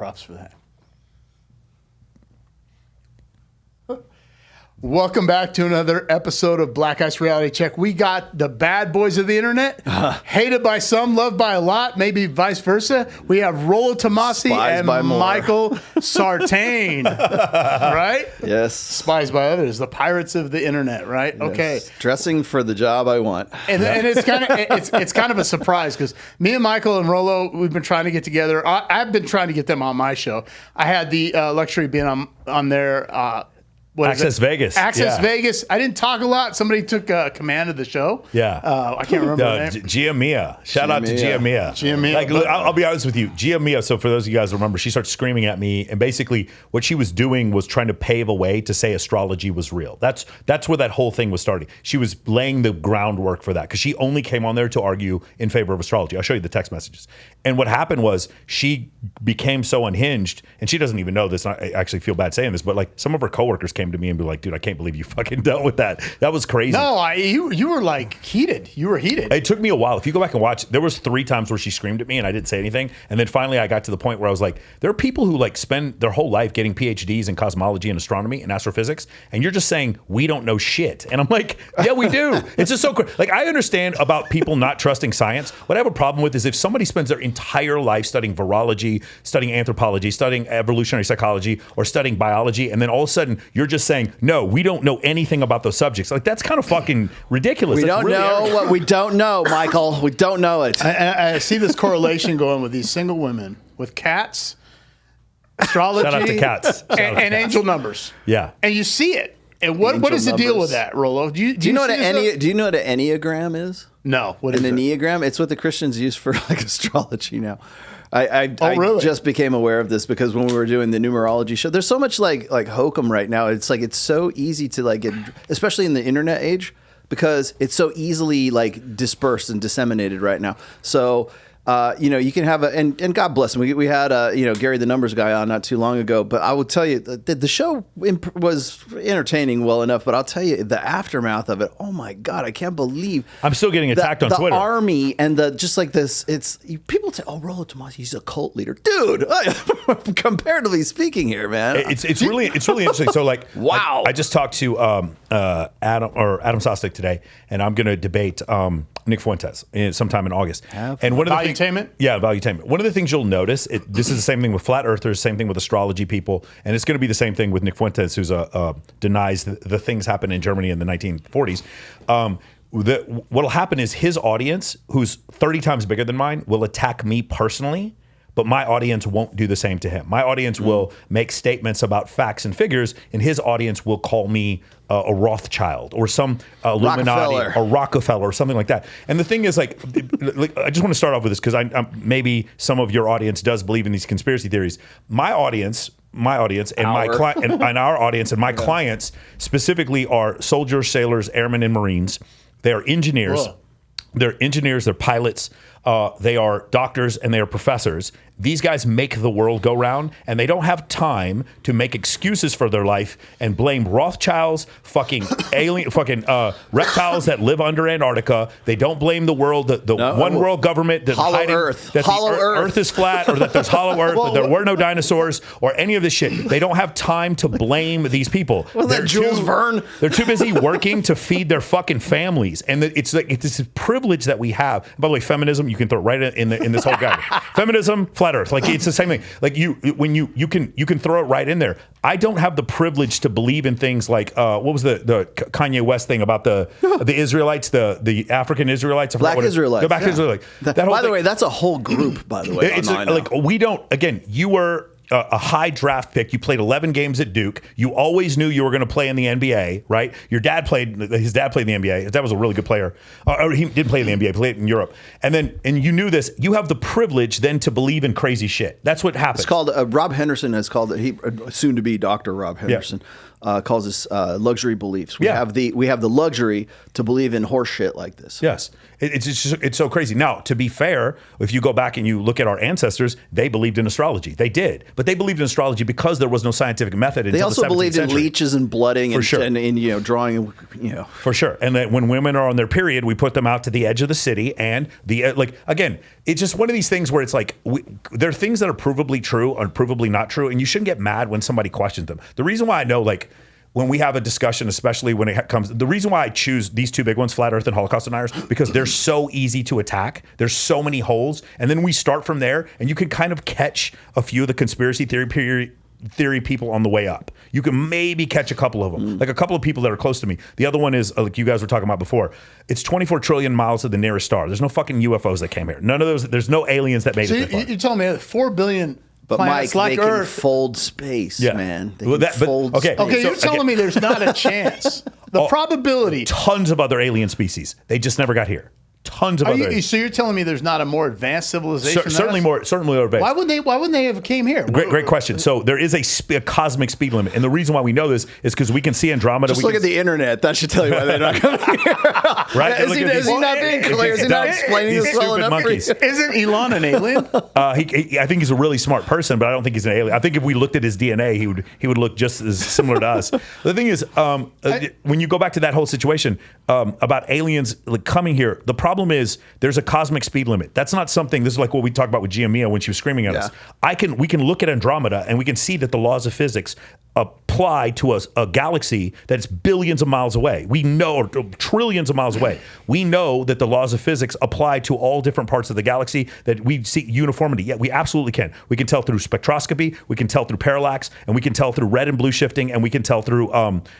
props for that. Welcome back to another episode of Black Ice Reality Check. We got the bad boys of the internet, hated by some, loved by a lot, maybe vice versa. We have Rollo Tomassi and Michael Sartain, right? Yes. Spies by others, the pirates of the internet, right? Yes. Okay. Dressing for the job I want. And it's kind of it's kind of a surprise because me and Michael and Rollo, we've been trying to get together. I've been trying to get them on my show. I had the luxury of being on their Access Vegas. Access Vegas. I didn't talk a lot. Somebody took command of the show. Yeah. I can't remember her name. Gia Mia. Shout out to Gia Mia. Gia Mia. Like, I'll be honest with you. Gia Mia, so for those of you guys who remember, she started screaming at me, and basically what she was doing was trying to pave a way to say astrology was real. That's where that whole thing was starting. She was laying the groundwork for that because she only came on there to argue in favor of astrology. I'll show you the text messages. And what happened was she became so unhinged, and she doesn't even know this. I actually feel bad saying this, but like some of her coworkers came to me and be like, dude, I can't believe you fucking dealt with that. That was crazy. No, you were like heated. You were heated. It took me a while. If you go back and watch, there was 3 times where she screamed at me and I didn't say anything. And then finally I got to the point where I was like, there are people who like spend their whole life getting PhDs in cosmology and astronomy and astrophysics. And you're just saying, we don't know shit. And I'm like, yeah, we do. It's just so like, I understand about people not trusting science. What I have a problem with is if somebody spends their entire life studying virology, studying anthropology, studying evolutionary psychology, or studying biology, and then all of a sudden you're just saying, no, we don't know anything about those subjects. Like, that's kind of fucking ridiculous. We don't know what we don't know, Michael. We don't know it. I see this correlation going with these single women with cats, astrology, shout out to cats. And angel numbers. Yeah. And you see it. And what is the deal with that, Rollo? Do you know what an Enneagram is? No. What is an Enneagram? It's what the Christians use for like astrology now. I really? just became aware of this because when we were doing the numerology show, there's so much like hokum right now. It's like it's so easy to like get, especially in the internet age, because it's so easily like dispersed and disseminated right now. So you can have and God bless him. We had Gary the Numbers guy on not too long ago, but I will tell you the show was entertaining well enough, but I'll tell you the aftermath of it. Oh my God, I can't believe I'm still getting attacked on Twitter. The army and just like this, it's people say, oh, Rollo Tomassi, he's a cult leader, dude. Comparatively speaking, here, man, it's really interesting. So like, wow, I just talked to Adam Sostek today, and I'm going to debate Nick Fuentes sometime in August. And one of the Valuetainment? Yeah, valuetainment. One of the things you'll notice, this is the same thing with flat earthers, same thing with astrology people, and it's going to be the same thing with Nick Fuentes, who's denies the things happened in Germany in the 1940s. What'll happen is his audience, who's 30 times bigger than mine, will attack me personally, but my audience won't do the same to him. My audience will make statements about facts and figures, and his audience will call me a Rothschild or some Illuminati or Rockefeller or something like that. And the thing is, like I just want to start off with this because maybe some of your audience does believe in these conspiracy theories. My audience and my client and our audience and my clients specifically are soldiers, sailors, airmen, and Marines. They are engineers. Whoa. They're engineers, they're pilots, they are doctors, and they are professors. These guys make the world go round, and they don't have time to make excuses for their life and blame Rothschilds, fucking alien, fucking reptiles that live under Antarctica. They don't blame the world, the one world government that's hiding Earth. that Hollow Earth is flat, or that there's hollow Earth, that there were no dinosaurs, or any of this shit. They don't have time to blame these people. They're Jules Verne. They're too busy working to feed their fucking families, and it's like it's this privilege that we have. By the way, feminism, you can throw it right in this whole guy. Feminism, flat Earth, like it's the same thing. Like you can throw it right in there. I don't have the privilege to believe in things like what was the Kanye West thing about the Israelites, the African Israelites, Black Israelites, the Black Israelites. By the way, that's a whole group. By the way, it's like we don't. Again, you were a high draft pick. You played 11 games at Duke. You always knew you were going to play in the NBA, right? His dad played in the NBA. His dad was a really good player. Or he didn't play in the NBA, he played in Europe. And you knew this. You have the privilege then to believe in crazy shit. That's what happens. It's called, Rob Henderson has called it, soon to be Dr. Rob Henderson, calls this luxury beliefs. We have the luxury to believe in horse shit like this. Yes. It's so crazy. Now, to be fair, if you go back and you look at our ancestors, they believed in astrology. They did. But but they believed in astrology because there was no scientific method. They also believed in century. leeches and blooding and, sure. and drawing, For sure. And that when women are on their period, we put them out to the edge of the city. And again, it's just one of these things where it's like, there are things that are provably true or provably not true. And you shouldn't get mad when somebody questions them. The reason why I know, when we have a discussion, especially when it comes, the reason why I choose these two big ones, Flat Earth and Holocaust deniers, because they're so easy to attack. There's so many holes. And then we start from there, and you can kind of catch a few of the conspiracy theory people on the way up. You can maybe catch a couple of them, like a couple of people that are close to me. The other one is, like you guys were talking about before, it's 24 trillion miles to the nearest star. There's no fucking UFOs that came here. None of those, there's no aliens that made it that far. You're telling me 4 billion But planets Mike, they Earth. can fold space, man. They can fold okay. space. Okay, So, you're telling me there's not a chance. The probability. Tons of other alien species. They just never got here. Tons of other. So you're telling me there's not a more advanced civilization? Certainly more advanced. Why wouldn't they have came here? Great question. So there is a cosmic speed limit, and the reason why we know this is because we can see Andromeda. Just look at the internet. That should tell you why they're not coming here. Right? Is he not being clear? Is he not explaining this well enough for you? Isn't Elon an alien? I think he's a really smart person, but I don't think he's an alien. I think if we looked at his DNA, he would look just as similar to us. The thing is, when you go back to that whole situation about aliens coming here, the problem is there's a cosmic speed limit. That's not something. This is like what we talked about with Gia Mia when she was screaming at us. We can look at Andromeda and we can see that the laws of physics apply to a galaxy that's billions of miles away. We know, or trillions of miles away. We know that the laws of physics apply to all different parts of the galaxy, that we see uniformity. Yeah, we absolutely can. We can tell through spectroscopy, we can tell through parallax, and we can tell through red and blue shifting, and we can tell through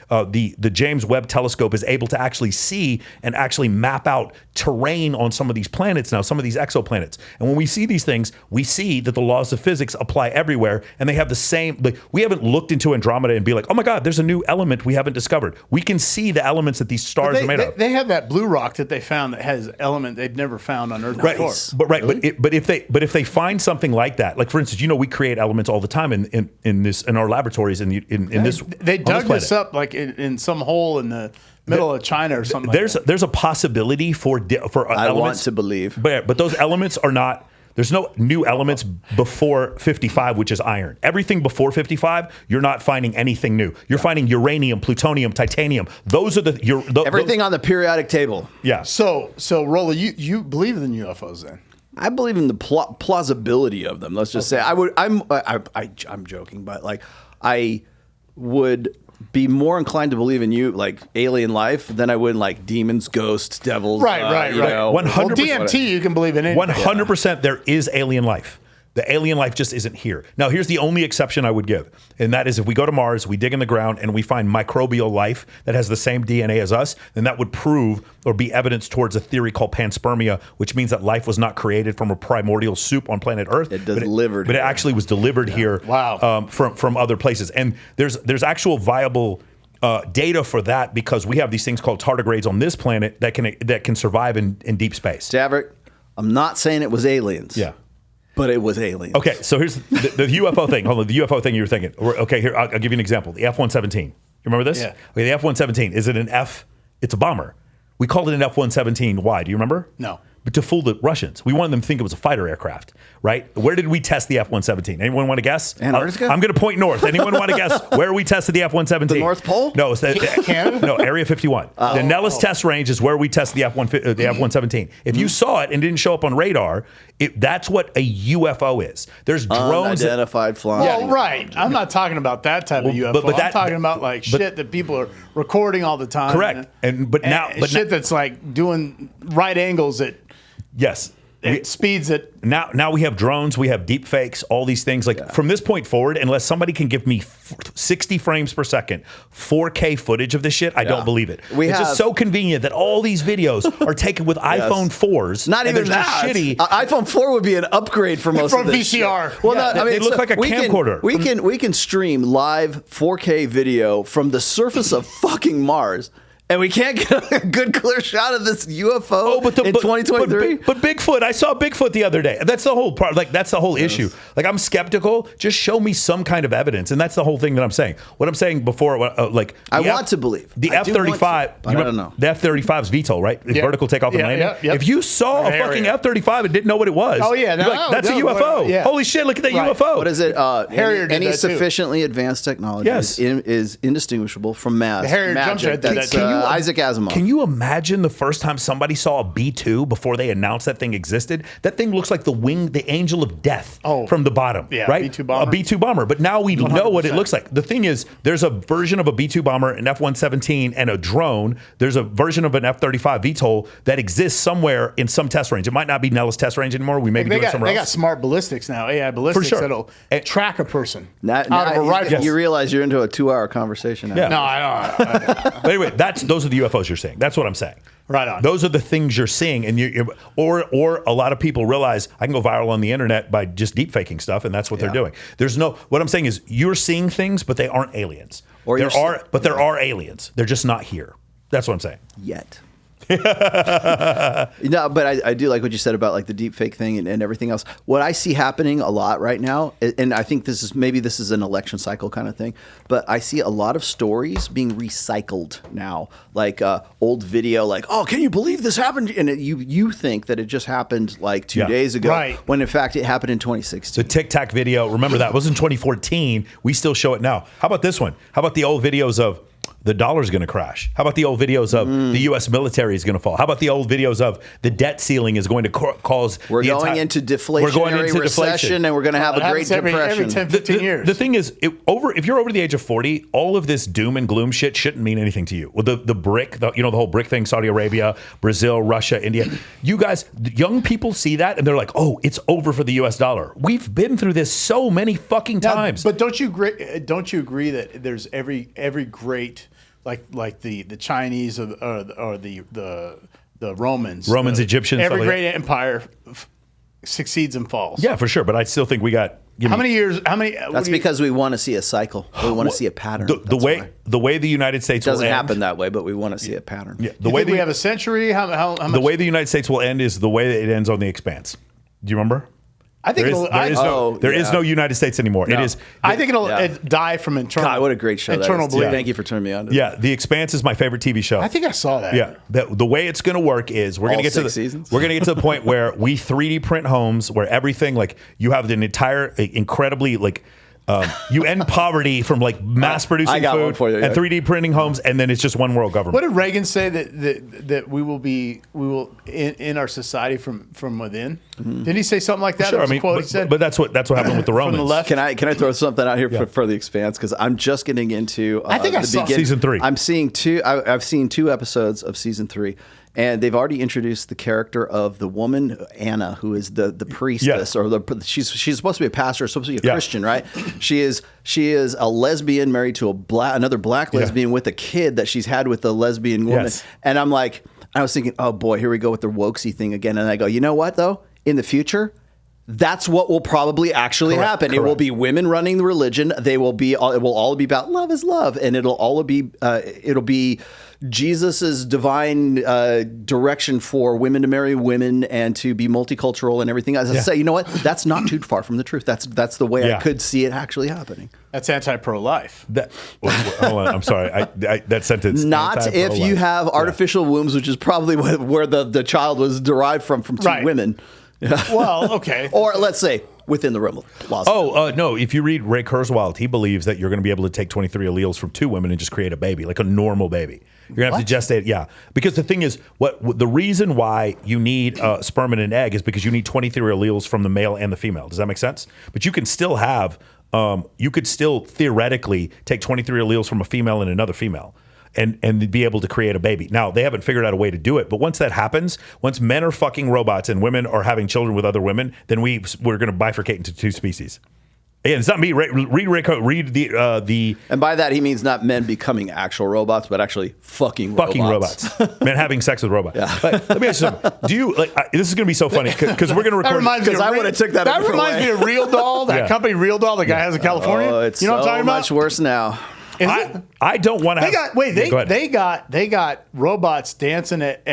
the James Webb telescope is able to actually see and actually map out terrain on some of these planets now, some of these exoplanets. And when we see these things, we see that the laws of physics apply everywhere, and they have the same, we haven't looked into Andromeda and be like, oh my God, there's a new element we haven't discovered. We can see the elements that these stars are made of. They have that blue rock that they found that has element they've never found on Earth before. But if they find something like that, like for instance, we create elements all the time in our laboratories in this. They dug this up like in some hole in the middle of China or something. There's a possibility for I elements, want to believe, but those elements are not. There's no new elements before 55, which is iron. Everything before 55, you're not finding anything new. You're finding uranium, plutonium, titanium. Those are everything on the periodic table. Yeah. So Rollo, you believe in UFOs then? I believe in the plausibility of them. Let's just say I'm joking, but I would be more inclined to believe in alien life than I would in demons, ghosts, devils. Right. 100%. Well, DMT, you can believe in it. 100%. There is alien life. The alien life just isn't here. Now, here's the only exception I would give, and that is if we go to Mars, we dig in the ground, and we find microbial life that has the same DNA as us, then that would prove or be evidence towards a theory called panspermia, which means that life was not created from a primordial soup on planet Earth. But it actually was delivered here from other places. And there's actual viable data for that because we have these things called tardigrades on this planet that can survive in deep space. Daverick, I'm not saying it was aliens. Yeah. But it was aliens. Okay, so here's the UFO thing. Hold on, the UFO thing you were thinking. Okay, here, I'll give you an example. The F-117. You remember this? Yeah. Okay, the F-117, is it an F? It's a bomber. We called it an F-117. Why? Do you remember? No. But to fool the Russians. We wanted them to think it was a fighter aircraft, right? Where did we test the F-117? Anyone want to guess? Antarctica? I'm going to point north. Anyone want to guess where we tested the F-117? The North Pole? No, it's Canada? No, Area 51. The Nellis test range is where we tested the F-117. If you saw it and didn't show up on radar, that's what a UFO is. There's drones. Unidentified flying. Well, right. I'm not talking about that type of UFO. I'm talking about shit that people are recording all the time. Correct. But shit that's doing right angles at yes. Speeds that now we have drones, we have deep fakes, all these things. From this point forward, unless somebody can give me 60 frames per second, 4K footage of this shit, I don't believe it. It's just so convenient that all these videos are taken with iPhone 4s. Not even that. Shitty. iPhone 4 would be an upgrade for most of this VCR. Shit. Well, they look like a camcorder. We can stream live 4K video from the surface of fucking Mars. And we can't get a good clear shot of this UFO in 2023. But Bigfoot, I saw Bigfoot the other day. That's the whole part. Like, that's the whole issue. Like, I'm skeptical. Just show me some kind of evidence, and that's the whole thing that I'm saying. What I'm saying before, I want to believe the F-35. I don't know. The F-35's VTOL, right? It's vertical takeoff and landing. If you saw a fucking F-35 and didn't know what it was, that's a UFO. Holy shit! Look at that UFO. What is it? Harrier did any that too. sufficiently advanced technology is indistinguishable from math. Harrier magic. That's Isaac Asimov. Can you imagine the first time somebody saw a B-2 before they announced that thing existed? That thing looks like the angel of death from the bottom, right? B-2 bomber. A B-2 bomber. But now we 100%. know what it looks like. The thing is, there's a version of a B-2 bomber, an F-117, and a drone. There's a version of an F-35 VTOL that exists somewhere in some test range. It might not be Nellis test range anymore. We may be doing it somewhere else. They got smart ballistics now, AI ballistics that'll track a person out of a rifle. You realize you're into a 2-hour conversation now. Yeah. No, I don't. But anyway, those are the UFOs you're seeing. That's what I'm saying. Right on. Those are the things you're seeing, and or a lot of people realize I can go viral on the internet by just deep faking stuff, and that's what they're doing. What I'm saying is you're seeing things, but they aren't aliens. There are aliens. They're just not here. That's what I'm saying. Yet. No, but I do like what you said about like the deep fake thing and everything else. What I see happening a lot right now, and I think this is an election cycle kind of thing, but I see a lot of stories being recycled now, like old video, like, oh, can you believe this happened? And you think that it just happened like 2 days ago, right, when in fact it happened in 2016. The Tic Tac video, remember that was in 2014. We still show it now. How about this one? How about the old videos of the dollar's going to crash? How about the old videos of the U.S. military is going to fall? How about the old videos of the debt ceiling is going to cause we're going into deflationary recession, and we're going to have a great depression every 10, 15 years. The thing is, if you're over the age of 40, all of this doom and gloom shit shouldn't mean anything to you. Well, the whole BRIC thing, Saudi Arabia, Brazil, Russia, India. You guys, young people see that and they're like, oh, it's over for the U.S. dollar. We've been through this so many fucking times. But don't you agree that there's every great like the Chinese or the Romans, Egyptians, every great empire succeeds and falls. Yeah, for sure. But I still think we got how many years? That's because we want to see a cycle. We want to see a pattern. The way the United States doesn't happen that way, but we want to see a pattern. Yeah, we have a century. How much? The way the United States will end is the way that it ends on The Expanse. Do you remember? I think there is no United States anymore. No. It is. I think it'll die from internal. God, what a great show! Internal that is. Thank you for turning me on to that. The Expanse is my favorite TV show. I think I saw that. Yeah, the way it's going to work is we're going to get to the point where we 3D print homes where everything, like, you have an entire incredibly like. You end poverty from like mass producing food and 3D printing homes, and then it's just one world government. What did Reagan say that we will in our society from within? Mm-hmm. Didn't he say something like that? Sure, but that's what happened with the Romans. From the left. Can I throw something out here for The Expanse, because I'm just getting into I think I saw season 3. I'm seeing I've seen 2 episodes of season 3. And they've already introduced the character of the woman Anna, who is the priestess, or she's supposed to be a pastor, supposed to be a Christian, right? She is a lesbian married to another black lesbian with a kid that she's had with a lesbian woman. Yes. And I was thinking, oh boy, here we go with the wokesy thing again. And I go, you know what though? In the future, that's what will probably actually happen. Correct. It will be women running the religion. It will all be about love is love, and it'll be Jesus's divine direction for women to marry women and to be multicultural and everything. As I say, you know what? That's not too far from the truth. That's the way I could see it actually happening. That's anti-pro-life. Hold on, I'm sorry. That sentence. Not if you have artificial wombs, which is probably where the child was derived from 2 women. Well, okay. Or let's say within the realm of laws. No. If you read Ray Kurzweil, he believes that you're going to be able to take 23 alleles from 2 women and just create a baby, like a normal baby. You're going to have to gestate. Yeah. Because the thing is, the reason why you need sperm and an egg is because you need 23 alleles from the male and the female. Does that make sense? But you can still have, you could still theoretically take 23 alleles from a female and another female. And be able to create a baby. Now, they haven't figured out a way to do it, but once that happens, once men are fucking robots and women are having children with other women, then we're going to bifurcate into 2 species. Again, it's not me. Read the. And by that he means not men becoming actual robots, but actually fucking robots. Men having sex with robots. Yeah. Let me ask you something. Do you this is going to be so funny because we're going to record. Because I would have took that. Reminds me of Real Doll. That company Real Doll, the guy has in California. Oh, it's you know what I'm talking about? Much worse now. I don't want to have. They got robots dancing at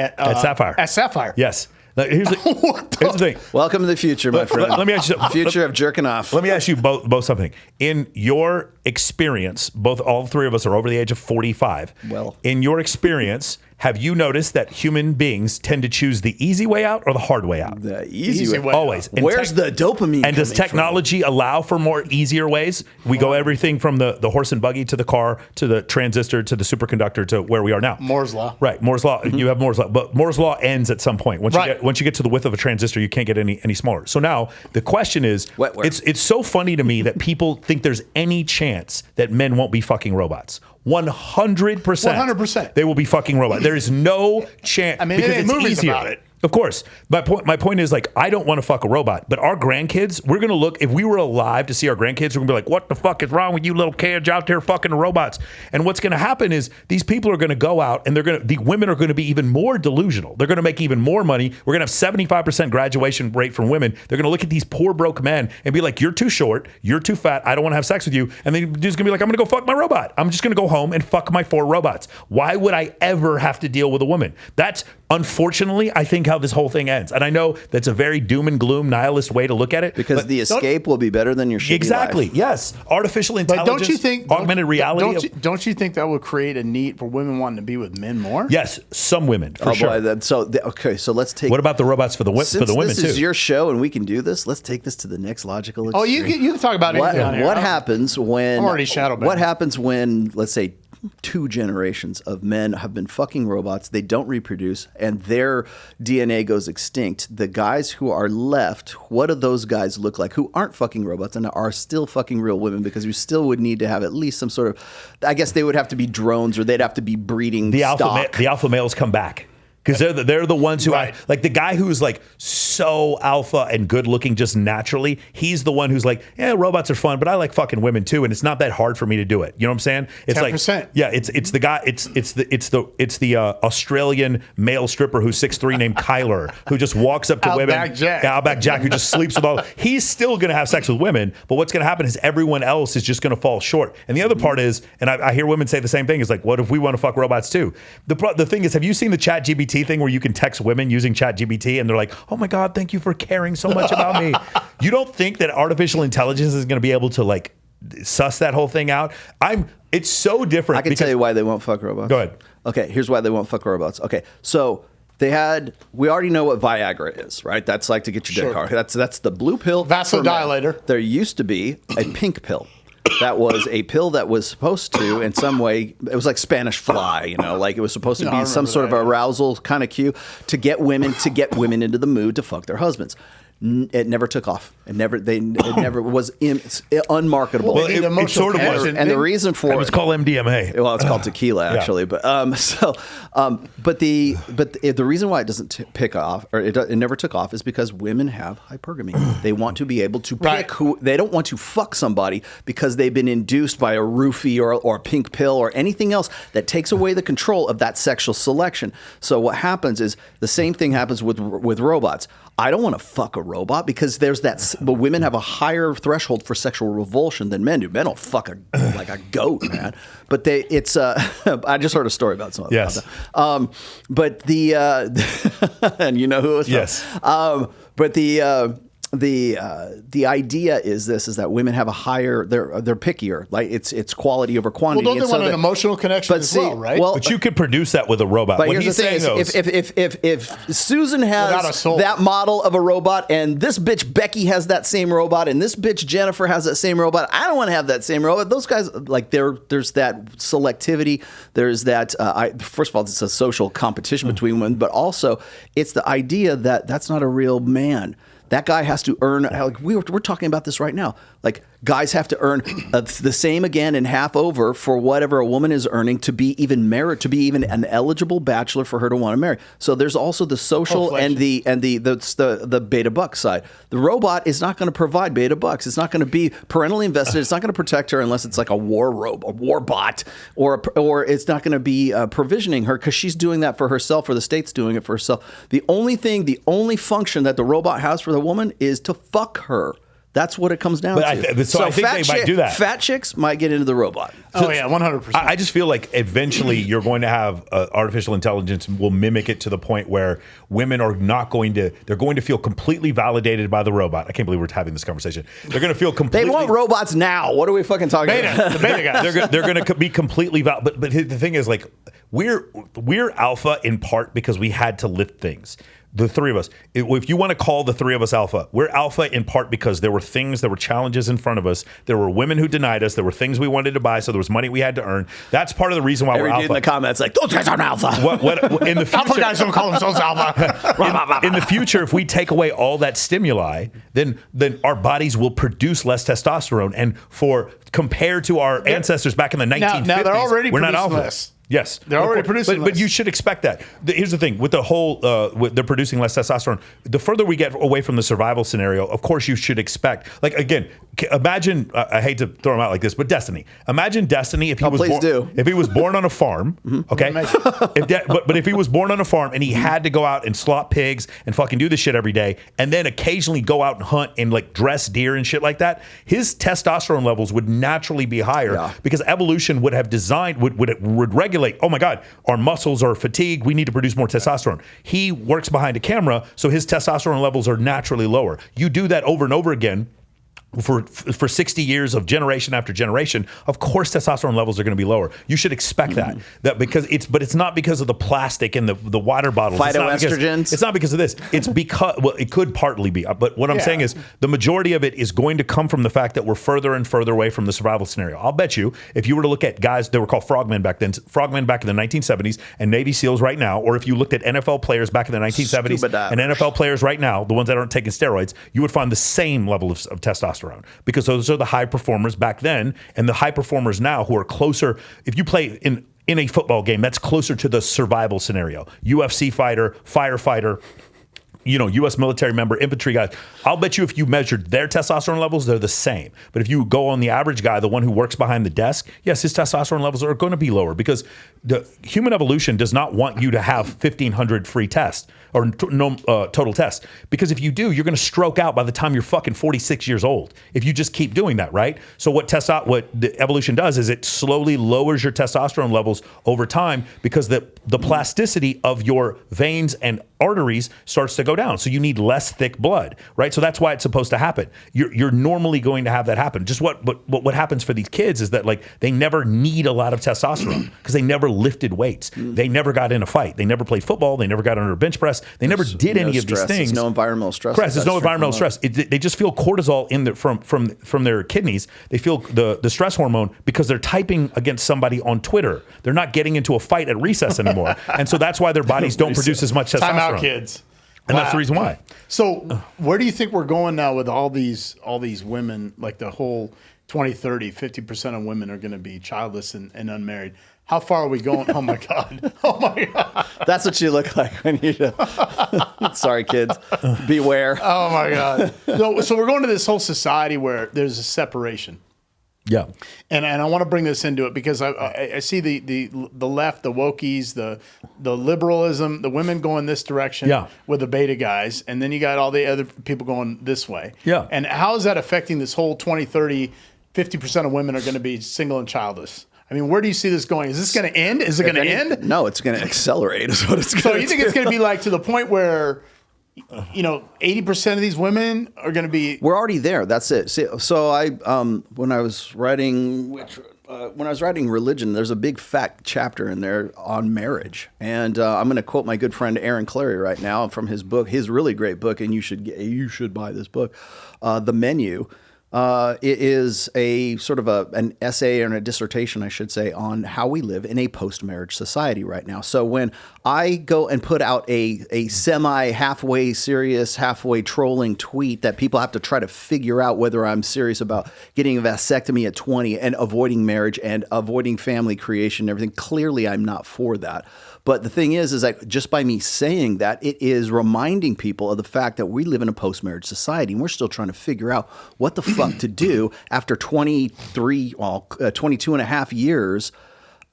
Sapphire. At Sapphire. Yes. Now, here's the thing. Welcome to the future, my friend. Let me ask you future of jerking off. Let me ask you both something. In your experience, all three of us are over the age of 45. Well, in your experience, have you noticed that human beings tend to choose the easy way out or the hard way out? The easy way. Always. And where's the dopamine? And does technology allow for more easier ways? We go everything from the horse and buggy to the car to the transistor to the superconductor to where we are now. Moore's law. Right. Moore's law. You have Moore's law, but Moore's law ends at some point. Once you get to the width of a transistor, you can't get any smaller. So now the question is, it's so funny to me that people think there's any chance that men won't be fucking robots. 100%. 100%. They will be fucking robots. There is no chance. I mean, because it's movies easier. About it. Of course. My point is, like, I don't want to fuck a robot, but our grandkids, we're going to look, if we were alive to see our grandkids, we're going to be like, what the fuck is wrong with you little kids out there fucking robots? And what's going to happen is these people are going to go out and the women are going to be even more delusional. They're going to make even more money. We're going to have 75% graduation rate from women. They're going to look at these poor broke men and be like, you're too short, you're too fat, I don't want to have sex with you. And then the dude's going to be like, I'm going to go fuck my robot. I'm just going to go home and fuck my 4 robots. Why would I ever have to deal with a woman? That's, unfortunately, I think how this whole thing ends. And I know that's a very doom and gloom nihilist way to look at it. Because the escape will be better than your shitty Exactly. life. Yes. Artificial intelligence. But don't you think augmented reality? Don't you think that would create a need for women wanting to be with men more? Yes, some women for sure. Boy, so let's take. What about the robots for the women too? This is your show and we can do this. Let's take this to the next logical extreme. Oh, you can talk about anything on here. What happens when? I'm already shadow banned. What happens when, let's say, 2 generations of men have been fucking robots, they don't reproduce, and their DNA goes extinct? The guys who are left, what do those guys look like who aren't fucking robots and are still fucking real women? Because you still would need to have at least some sort of, I guess they would have to be drones or they'd have to be breeding stock. The alpha males come back. Because they're the ones who, like the guy who's like so alpha and good looking just naturally, he's the one who's like, yeah, robots are fun, but I like fucking women too, and it's not that hard for me to do it. You know what I'm saying? It's 10%. Like, yeah, it's the guy, it's the Australian male stripper who's 6'3" named Kyler, who just walks up to women. Outback Jack, who just sleeps with all. He's still gonna have sex with women, but what's gonna happen is everyone else is just gonna fall short. And the other part is, and I hear women say the same thing, is like, what if we want to fuck robots too? The thing is, have you seen the ChatGPT thing where you can text women using ChatGPT and they're like, oh my God, thank you for caring so much about me? You don't think that artificial intelligence is going to be able to like suss that whole thing out? It's so different. I can tell you why they won't fuck robots. Go ahead. Okay, here's why they won't fuck robots. Okay, so we already know what Viagra is, right? That's like to get your dick hard. That's the blue pill. Vasodilator. There used to be a pink pill. That was a pill that was supposed to, in some way, it was like Spanish fly, like it was supposed to be some sort of arousal kind of cue to get women into the mood to fuck their husbands. It never took off. It never was unmarketable. Well, it sort of was, and the reason for it was called MDMA. Well, it's called tequila actually, but the reason why it doesn't pick off, or it never took off, is because women have hypergamy. They want to be able to pick who they don't want to fuck somebody because they've been induced by a roofie or a pink pill or anything else that takes away the control of that sexual selection. So what happens is the same thing happens with robots. I don't want to fuck a robot because there's that. But women have a higher threshold for sexual revulsion than men do. Men don't fuck like a goat, man. But it's. I just heard a story about something. Yes. But the and you know who it was from? Yes. But the idea is that women have a higher, they're pickier, like it's quality over quantity. Well, don't they want an emotional connection as well, right? But you could produce that with a robot. But here's the thing: if Susan has that model of a robot, and this bitch Becky has that same robot, and this bitch Jennifer has that same robot, I don't want to have that same robot. Those guys, like, there's that selectivity. There's that. First of all, it's a social competition between women, but also it's the idea that that's not a real man. That guy has to earn, like we're talking about this right now. Like, guys have to earn the same again and half over for whatever a woman is earning to be even married, to be even an eligible bachelor for her to want to marry. So there's also the social and the beta buck side. The robot is not going to provide beta bucks. It's not going to be parentally invested. It's not going to protect her unless it's like a war bot, or it's not going to be provisioning her because she's doing that for herself, or the state's doing it for herself. The only function that the robot has for the woman is to fuck her. That's what it comes down to. I think they might do that. Fat chicks might get into the robot. Oh, yeah, 100%. I just feel like eventually you're going to have artificial intelligence will mimic it to the point where women are not going to, they're going to feel completely validated by the robot. I can't believe we're having this conversation. They're going to feel completely. They want robots now. What are we fucking talking about? The beta guys. They're going to be completely but the thing is, like, we're alpha in part because we had to lift things. The three of us. If you want to call the three of us alpha, we're alpha in part because there were challenges in front of us. There were women who denied us. There were things we wanted to buy. So there was money we had to earn. That's part of the reason why we're alpha. In the comments, like, those guys aren't alpha. What in the future, Alpha guys don't call themselves alpha. in the future, if we take away all that stimuli, then our bodies will produce less testosterone. And compared to our ancestors back in the 1950s, now they're already we're not producing alpha. less. Yes, they're already producing but less. you should expect that. Here's the thing: with the whole, they're producing less testosterone. The further we get away from the survival scenario, of course, you should expect. Like, again, imagine. I hate to throw him out like this, but Destiny. Imagine Destiny if he was born on a farm. Okay, but if he was born on a farm and he had to go out and slaughter pigs and fucking do this shit every day, and then occasionally go out and hunt and like dress deer and shit like that, his testosterone levels would naturally be higher because evolution would have designed would regulate. Oh my God, our muscles are fatigued. We need to produce more testosterone. He works behind a camera, so his testosterone levels are naturally lower. You do that over and over again. For 60 years of generation after generation, of course testosterone levels are going to be lower. You should expect that because it's not because of the plastic and the water bottles. Phytoestrogens. It's not because of this. It's because, well, it could partly be, but what I'm saying is the majority of it is going to come from the fact that we're further and further away from the survival scenario. I'll bet you, if you were to look at guys that were called frogmen back then, frogmen back in the 1970s and Navy SEALs right now, or if you looked at NFL players back in the 1970s and NFL players right now, the ones that aren't taking steroids, you would find the same level of testosterone. Because those are the high performers back then, and the high performers now who are closer. If you play in a football game, that's closer to the survival scenario. UFC fighter, firefighter, U.S. military member, infantry guys. I'll bet you if you measured their testosterone levels, they're the same. But if you go on the average guy, the one who works behind the desk, yes, his testosterone levels are going to be lower because the human evolution does not want you to have 1,500 free tests or total tests. Because if you do, you're going to stroke out by the time you're fucking 46 years old. If you just keep doing that, right? So what the evolution does is it slowly lowers your testosterone levels over time because the plasticity of your veins and arteries starts to go down. So you need less thick blood, right? So that's why it's supposed to happen. You're normally going to have that happen. Just what happens for these kids is that like they never need a lot of testosterone because they never lifted weights. They never got in a fight. They never played football. They never got under a bench press. They never did any of these things. There's no environmental stress. Correct. There's no environmental stress. They just feel cortisol in from their kidneys. They feel the stress hormone because they're typing against somebody on Twitter. They're not getting into a fight at recess anymore. And so that's why their bodies don't produce as much testosterone. Time out, kids. And that's the reason why. So where do you think we're going now with all these women, like the whole 2030, 50% of women are going to be childless and unmarried? How far are we going? Oh my God. Oh my God. That's what you look like when you sorry, kids. Beware. Oh my God. So we're going to this whole society where there's a separation. Yeah. And I want to bring this into it because I see the left, the wokies, the liberalism, the women going this direction with the beta guys, and then you got all the other people going this way. Yeah. And how is that affecting this whole 2030, 50% of women are going to be single and childless? I mean, where do you see this going? Is this going to end? Is it going to end? No, it's going to accelerate is what it's going to So you think it's going to be like to the point where 80% of these women are going to be. We're already there. That's it. So I, when I was writing religion, there's a big fat chapter in there on marriage, and I'm going to quote my good friend Aaron Clary right now from his book, his really great book, and you should buy this book, The Menu. It is a sort of an essay and a dissertation, I should say, on how we live in a post-marriage society right now. So when I go and put out a halfway serious, halfway trolling tweet that people have to try to figure out whether I'm serious about getting a vasectomy at 20 and avoiding marriage and avoiding family creation and everything, clearly I'm not for that. But the thing is that just by me saying that, it is reminding people of the fact that we live in a post-marriage society, and we're still trying to figure out what the fuck to do after 22 and a half years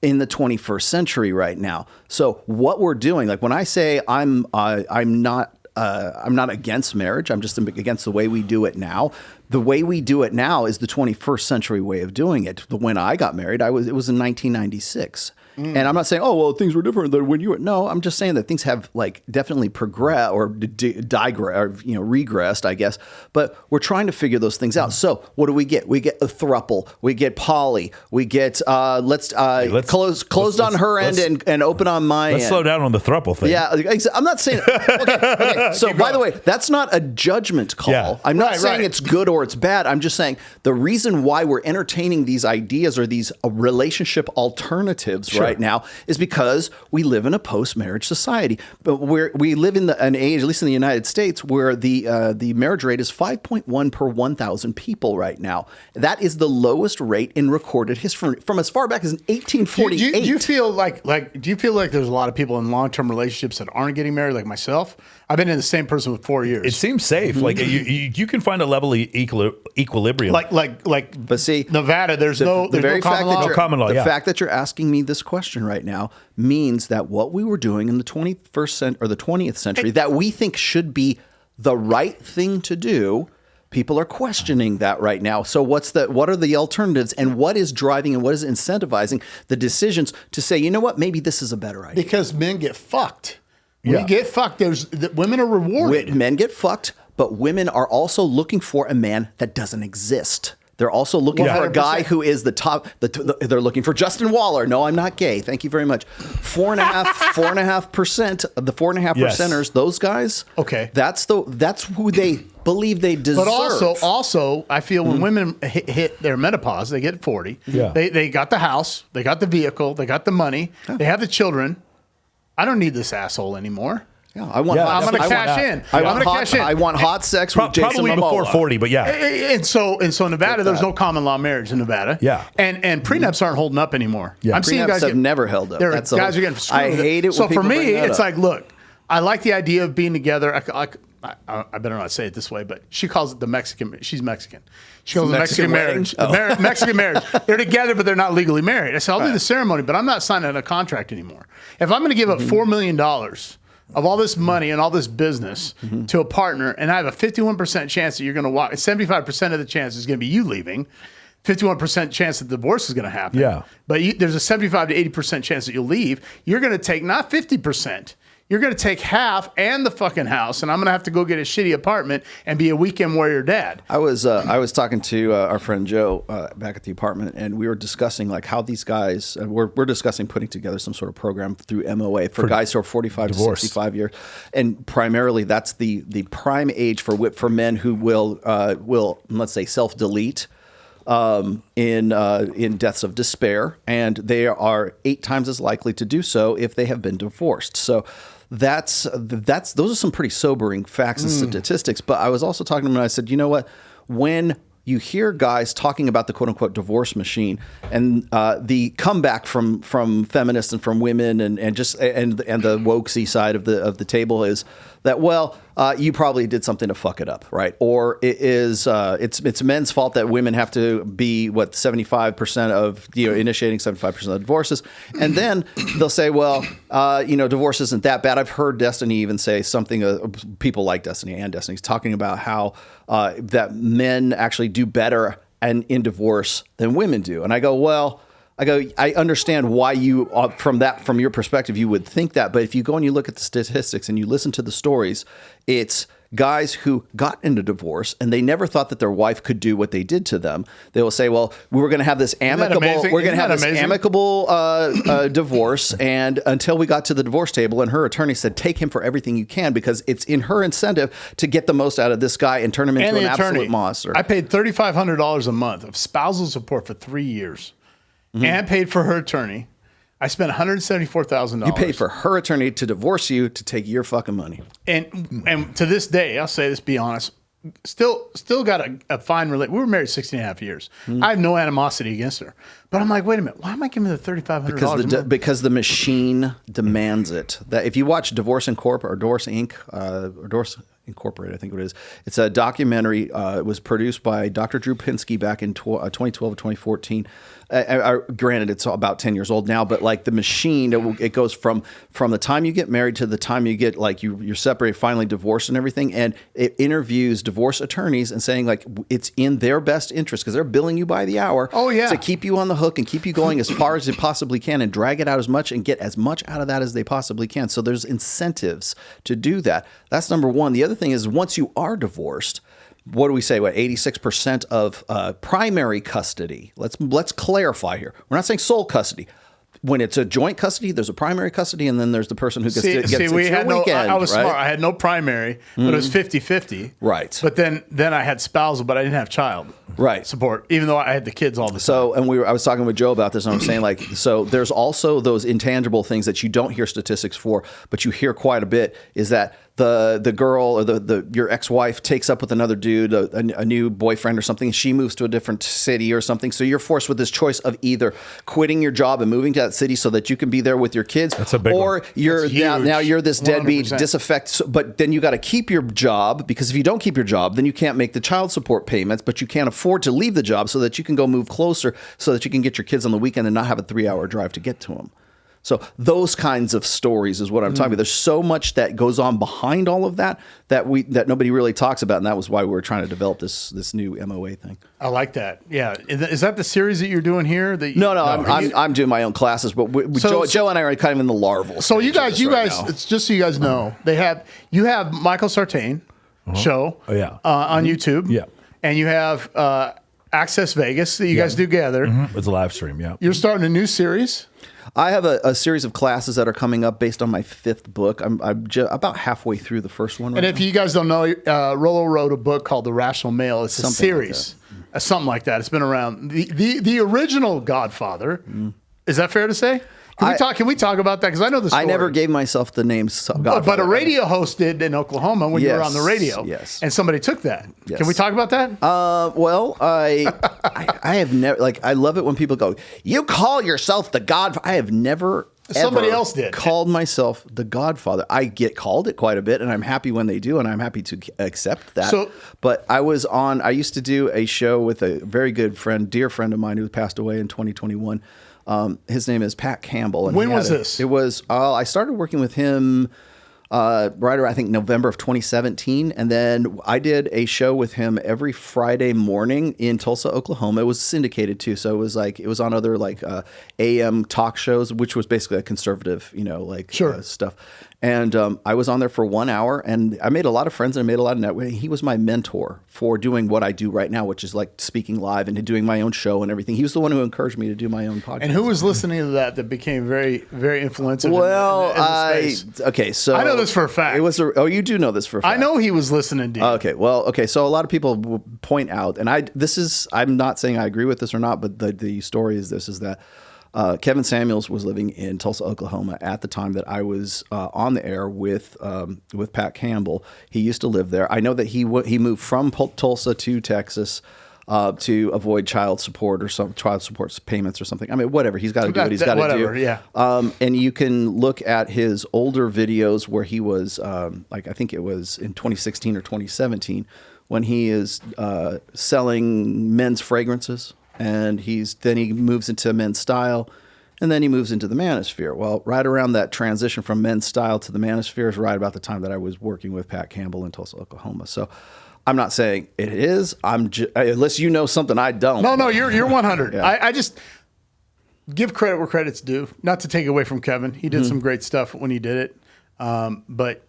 in the 21st century right now. So what we're doing, like when I say I'm not I'm not against marriage. I'm just against the way we do it now. The way we do it now is the 21st century way of doing it. When I got married, it was in 1996. And I'm not saying, oh, well, things were different than when you were. No, I'm just saying that things have like definitely progressed or regressed, I guess. But we're trying to figure those things out. So what do we get? We get a thruple. We get poly. We get closed on her end and open on my end. Let's slow down on the thruple thing. Yeah, I'm not saying. Okay. So by the way, that's not a judgment call. Yeah. I'm not saying it's good or it's bad. I'm just saying the reason why we're entertaining these ideas or these relationship alternatives right now is because we live in a post-marriage society. But we live in an age, at least in the United States, where the marriage rate is 5.1 per 1,000 people right now. That is the lowest rate in recorded history from as far back as 1848. Do you feel like there's a lot of people in long-term relationships that aren't getting married, like myself? I've been in the same person for 4 years. It seems safe. Like you can find a level of equilibrium. But see, Nevada, there's no common law. The fact that you're asking me this question right now means that what we were doing in the 21st century or the 20th century that we think should be the right thing to do, people are questioning that right now. So what are the alternatives, and what is driving and what is incentivizing the decisions to say, you know what, maybe this is a better idea? Because men get fucked. We get fucked. Women are rewarded. Men get fucked, but women are also looking for a man that doesn't exist. They're also looking for a guy who is the top. They're looking for Justin Waller. No, I'm not gay. Thank you very much. 4.5% of the 4.5 percenters. Those guys. Okay, that's who they believe they deserve. But also, I feel when women hit their menopause, they get 40. Yeah. They got the house, they got the vehicle, they got the money, they have the children. I don't need this asshole anymore. Yeah, I'm going to cash in. I want hot sex with Jason probably Momoa. Before 40, but yeah. And so Nevada, there's no common law marriage in Nevada. Yeah. And prenups aren't holding up anymore. Yeah. I'm seeing guys have never held up. Guys are getting screwed. I hate it. So for me, it's like, look, I like the idea of being together. I better not say it this way, but she calls it the Mexican. She's Mexican. She calls it Mexican marriage. Mexican marriage. They're together, but they're not legally married. I said, I'll do the ceremony, but I'm not signing a contract anymore. If I'm going to give up $4 million of all this money and all this business to a partner, and I have a 51% chance that you're going to walk, 75% of the chance is going to be you leaving, 51% chance that the divorce is going to happen. Yeah. But there's a 75 to 80% chance that you'll leave. You're going to take not 50%. You're going to take half and the fucking house, and I'm going to have to go get a shitty apartment and be a weekend warrior dad. I was talking to our friend Joe back at the apartment, and we were discussing like how these guys we're discussing putting together some sort of program through MOA for guys who are 45 to 65 years, and primarily that's the prime age for men who will let's say self-delete. In deaths of despair, and they are 8 times as likely to do so if they have been divorced. So those are some pretty sobering facts and statistics. But I was also talking to him, and I said, you know what, when you hear guys talking about the quote unquote divorce machine and the comeback from feminists and from women and the wokesy side of the table is that, well, you probably did something to fuck it up, right? Or it's men's fault that women have to be 75% of initiating 75% of the divorces, and then they'll say, well, divorce isn't that bad. I've heard Destiny even say something. People like Destiny and Destiny's talking about how that men actually do better in divorce than women do, and I go, I understand why you, from your perspective, you would think that. But if you go and you look at the statistics and you listen to the stories, it's guys who got into divorce and they never thought that their wife could do what they did to them. They will say, well, we're going to have this amicable divorce. And until we got to the divorce table, and her attorney said, take him for everything you can, because it's in her incentive to get the most out of this guy and turn him into an absolute monster. I paid $3,500 a month of spousal support for 3 years. And paid for her attorney. I spent $174,000. You paid for her attorney to divorce you to take your fucking money. And to this day, I'll say this, be honest, still got a fine relationship. We were married 16 and a half years. I have no animosity against her. But I'm like, wait a minute, why am I giving her the $3,500? Because the machine demands it. That if you watch Divorce Incorp or Divorce Inc. Incorporated, I think what it is. It's a documentary. It was produced by Dr. Drew Pinsky back in 2012 or 2014. Granted, it's about 10 years old now, but like the machine, it goes from the time you get married to the time you get like you're separated, finally divorced and everything. And it interviews divorce attorneys and saying like it's in their best interest because they're billing you by the hour. Oh, yeah. To keep you on the hook and keep you going as far as they possibly can and drag it out as much and get as much out of that as they possibly can. So there's incentives to do that. That's number one. The other thing is once you are divorced, what do we say? 86% of primary custody. Let's clarify here. We're not saying sole custody. When it's a joint custody, there's a primary custody, and then there's the person who gets it's we had your weekend. I was right? smart. I had no primary, but it was 50-50. Right. But then I had spousal, but I didn't have child support, even though I had the kids all the time. So, and I was talking with Joe about this, and I'm saying like, so there's also those intangible things that you don't hear statistics for, but you hear quite a bit. Is that the girl or your ex-wife takes up with another dude, a new boyfriend or something, and she moves to a different city or something. So you're forced with this choice of either quitting your job and moving to that city so that you can be there with your kids, That's a big or one. you're now you're this deadbeat 100%. disaffect. But then you got to keep your job because if you don't keep your job, then you can't make the child support payments, but you can't afford to leave the job so that you can go move closer so that you can get your kids on the weekend and not have a 3-hour drive to get to them. So those kinds of stories is what I'm talking about. There's so much that goes on behind all of that nobody really talks about, and that was why we were trying to develop this new MOA thing. I like that. Yeah, is that the series that you're doing here? No, I'm doing my own classes, but Joe and I are kind of in the larval. So you guys, now. it's just so you guys know, you have Michael Sartain show on YouTube, and you have Access Vegas that you guys do together. It's a live stream. Yeah, you're starting a new series. I have a series of classes that are coming up based on my 5th book. I'm about halfway through the first one. And if you guys don't know, Rollo wrote a book called The Rational Male. It's a series, something like that. It's been around. The original Godfather. Is that fair to say? Can we talk about that? Because I know the story. I never gave myself the name Godfather. But a radio host did in Oklahoma when you were on the radio. Yes. And somebody took that. Yes. Can we talk about that? Well, I have never, like, I love it when people go, you call yourself the Godfather. I have never Somebody else did. Called myself the Godfather. I get called it quite a bit, and I'm happy when they do, and I'm happy to accept that. But I used to do a show with a very good friend, dear friend of mine who passed away in 2021. His name is Pat Campbell. And when was this? It was, I started working with him right around, I think, November of 2017. And then I did a show with him every Friday morning in Tulsa, Oklahoma. It was syndicated too. So it was on other like AM talk shows, which was basically a conservative, stuff. And I was on there for 1 hour, and I made a lot of friends and I made a lot of networking. He was my mentor for doing what I do right now, which is like speaking live and doing my own show and everything. He was the one who encouraged me to do my own podcast. And who was listening to that became very, very influential? Well, in the space? Okay, so I know this for a fact. You do know this for a fact. I know he was listening to you. Okay. So a lot of people will point out, and I'm not saying I agree with this or not, but the story is that Kevin Samuels was living in Tulsa, Oklahoma at the time that I was on the air with Pat Campbell. He used to live there. I know that he moved from Tulsa to Texas to avoid child support or some child support payments or something. I mean, whatever. He's got to do what he's got to do. Yeah. And you can look at his older videos where he was, I think it was in 2016 or 2017, when he is selling men's fragrances. And he moves into men's style, and then he moves into the manosphere. Well, right around that transition from men's style to the manosphere is right about the time that I was working with Pat Campbell in Tulsa, Oklahoma. So I'm not saying it is. Unless you know something I don't. No, you're 100. Yeah. I just give credit where credit's due. Not to take away from Kevin. He did some great stuff when he did it. But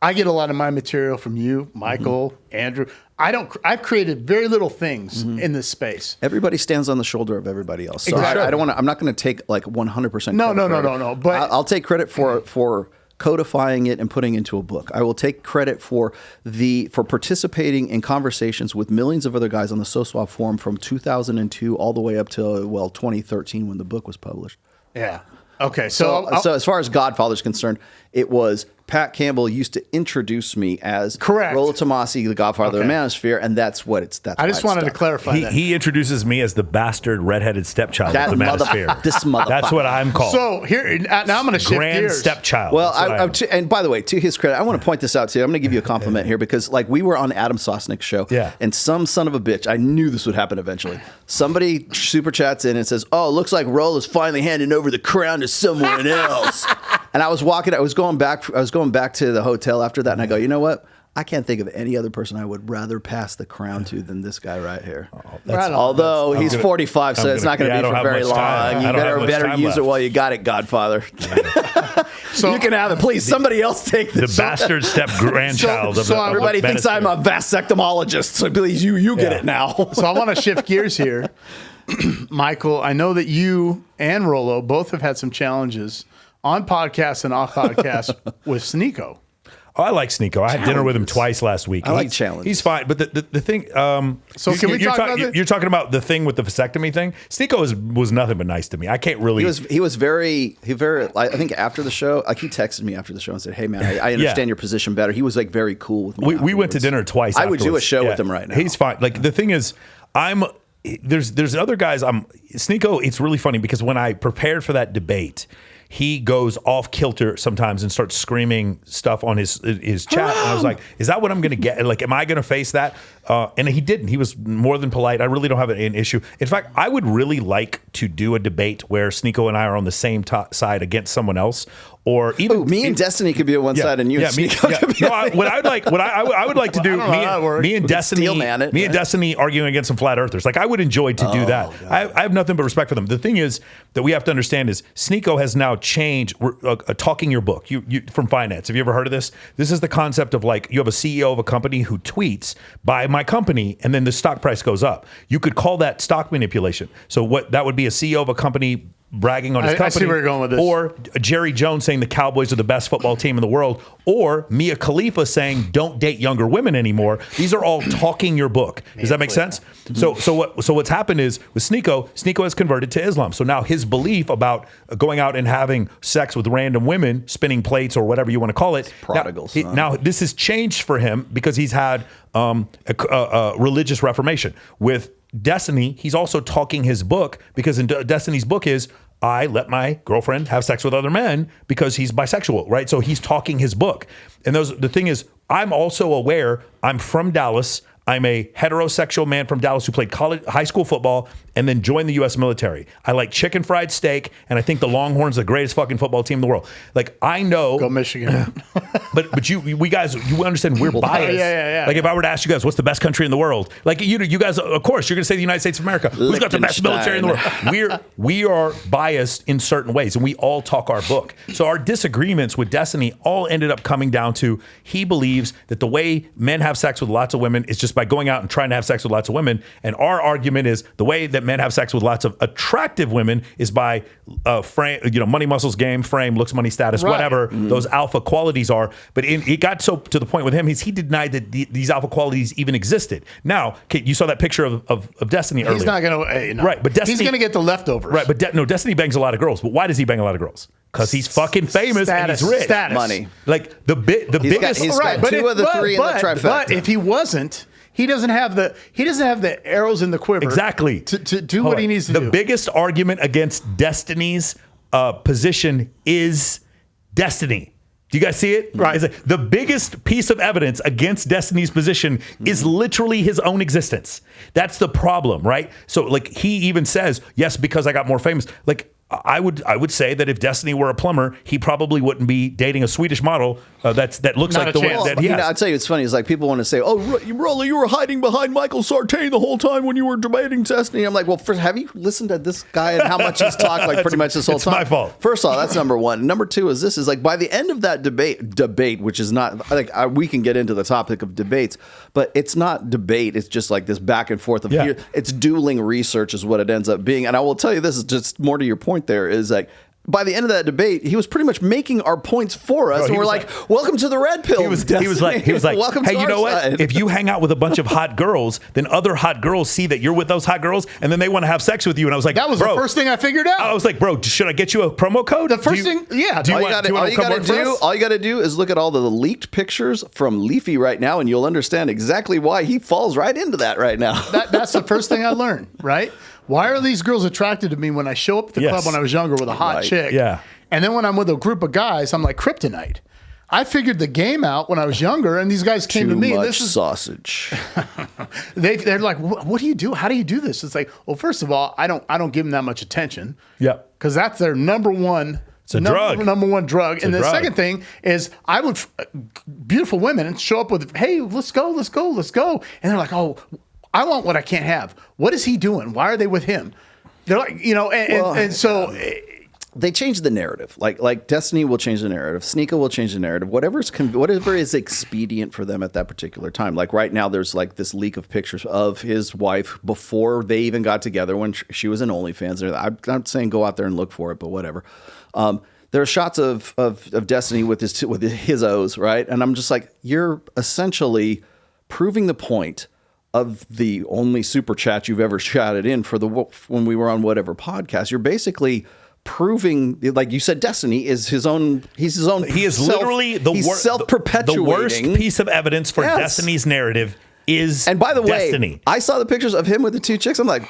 I get a lot of my material from you, Michael, Andrew. I've created very little things in this space. Everybody stands on the shoulder of everybody else. So exactly. I don't want to. I'm not going to take like 100%. No. But I'll take credit for codifying it and putting it into a book. I will take credit for participating in conversations with millions of other guys on the SoSwap forum from 2002 all the way up to 2013 when the book was published. yeah. Okay, So as far as Godfather is concerned, it was Pat Campbell used to introduce me as Correct. Rollo Tomassi, the Godfather of the Manosphere, and that's what it's. That's I just wanted to clarify that. He introduces me as the bastard redheaded stepchild of the Manosphere. This motherfucker. That's what I'm called. So here now I'm going to shift Grand gears. stepchild. Well, and and by the way, to his credit, I want to point this out too. I'm going to give you a compliment here because, like, we were on Adam Sosnick's show, and some son of a bitch, I knew this would happen eventually. Somebody super chats in and says, "Oh, it looks like Rollo's finally handing over the crown to someone else." And I was going back to the hotel after that, and I go, you know what? I can't think of any other person I would rather pass the crown to than this guy right here. Although he's 45, so it's not going to be for very long. You better use it while you got it, Godfather. So you can have it. Please, somebody else take this. The bastard step grandchild of everybody thinks I'm a vasectomologist, so please, you get it now. So I want to shift gears here. Michael, I know that you and Rollo both have had some challenges on podcasts and off podcasts with Sneeko. Oh, I like Sneeko. I had dinner with him twice last week. I like challenges. He's fine, but the thing. So can we talk about it? You're talking about the thing with the vasectomy thing. Sneeko was nothing but nice to me. I can't really. He was very. I think after the show, like he texted me after the show and said, "Hey man, I understand your position better." He was like very cool with me. We went to dinner twice. I would do a show with him right now. He's fine. Like the thing is, there's other guys. Sneeko. It's really funny because when I prepared for that debate, he goes off kilter sometimes and starts screaming stuff on his chat. And I was like, is that what I'm going to get? Like, am I going to face that? And he didn't. He was more than polite. I really don't have an issue. In fact, I would really like to do a debate where Sneeko and I are on the same side against someone else. Or even me and Destiny could be on one side, and you and Sneeko could be on the other. I would like to do me and Destiny arguing against some flat earthers. Like I would enjoy to do that. I have nothing but respect for them. The thing is that we have to understand is Sneeko has now changed. Talking your book, you from finance. Have you ever heard of this? This is the concept of like you have a CEO of a company who tweets buy my company, and then the stock price goes up. You could call that stock manipulation. So what that would be a CEO of a company bragging on his company. I see where you're going with this. Or Jerry Jones saying the Cowboys are the best football team in the world. Or Mia Khalifa saying don't date younger women anymore. These are all talking your book. Does that make sense? So what's happened is with Sneeko has converted to Islam. So now his belief about going out and having sex with random women, spinning plates or whatever you want to call it. Prodigals. Now this has changed for him because he's had a religious reformation. With Destiny, he's also talking his book because in Destiny's book is I let my girlfriend have sex with other men because he's bisexual, right? So he's talking his book. And the thing is, I'm also aware I'm from Dallas. I'm a heterosexual man from Dallas who played high school football and then joined the U.S. military. I like chicken fried steak, and I think the Longhorns are the greatest fucking football team in the world. Like, I know... Go Michigan. but you guys, you understand we're biased. Yeah. Like, if I were to ask you guys, what's the best country in the world? Like, you guys, of course, you're going to say the United States of America. Who's got the best military in the world? We are biased in certain ways, and we all talk our book. So our disagreements with Destiny all ended up coming down to he believes that the way men have sex with lots of women is just by going out and trying to have sex with lots of women. And our argument is the way that men have sex with lots of attractive women is by frame, money, muscles, game, frame, looks, money, status, whatever those alpha qualities are. But it got so to the point with him, he denied that these alpha qualities even existed. Now, you saw that picture of Destiny earlier. He's not going to, right? But Destiny, he's going to get the leftovers, right? But Destiny bangs a lot of girls. But why does he bang a lot of girls? Because he's fucking famous and he's rich. Money. Like the biggest. He's got two of the three in the trifecta. But if he wasn't, he doesn't have the arrows in the quiver exactly to do what he needs to do. The biggest argument against Destiny's position is Destiny. Do you guys see it? Right. It's like the biggest piece of evidence against Destiny's position is literally his own existence. That's the problem, right? So like he even says, yes, because I got more famous. Like I would say that if Destiny were a plumber, he probably wouldn't be dating a Swedish model that looks Not like a the one chance. that he has. I'll tell you, it's funny. It's like people want to say, "Oh, Rollo, you were hiding behind Michael Sartain the whole time when you were debating Destiny." I'm like, "Well, first, have you listened to this guy and how much he's talked like pretty much this whole time?" It's my fault. First of all, that's number one. Number two is this is like by the end of that debate, which is not like we can get into the topic of debates, but it's not debate. It's just like this back and forth of here. It's dueling research is what it ends up being. And I will tell you this is just more to your point. There is like. by the end of that debate, he was pretty much making our points for us. Bro, And we're like, welcome to the red pill. He was like, welcome hey, to you our know what? side. If you hang out with a bunch of hot girls, then other hot girls see that you're with those hot girls, and then they want to have sex with you. And I was like, that was bro, the first thing I figured out. I was like, bro, should I get you a promo code? The first thing, yeah. Do you all want you to come work for us? all you got to do is look at all the leaked pictures from Leafy right now, and you'll understand exactly why he falls right into that right now. That's the first thing I learned, right? Why are these girls attracted to me when I show up at the club when I was younger with a hot chick? Yeah. And then when I'm with a group of guys, I'm like kryptonite. I figured the game out when I was younger, and these guys came to me. Too And much sausage. they're like, what do you do? How do you do this? It's like, well, first of all, I don't give them that much attention. Yeah. Because that's their number one. It's a drug. Number one drug. And the drug. second thing is I would, beautiful women show up with, hey, let's go. And they're like, oh, I want what I can't have. What is he doing? Why are they with him? They're like, and so they change the narrative. Like Destiny will change the narrative. Sneaka will change the narrative. Whatever is expedient for them at that particular time. Like right now, there's like this leak of pictures of his wife before they even got together when she was in OnlyFans. I'm not saying go out there and look for it, but whatever. There are shots of Destiny with his O's, right? And I'm just like, you're essentially proving the point of the only super chat you've ever chatted in for when we were on whatever podcast. You're basically proving, like you said, Destiny is his own. He's his own. He is literally the self-perpetuating. The worst piece of evidence for Destiny's narrative is. And by the way, Destiny. I saw the pictures of him with the two chicks. I'm like,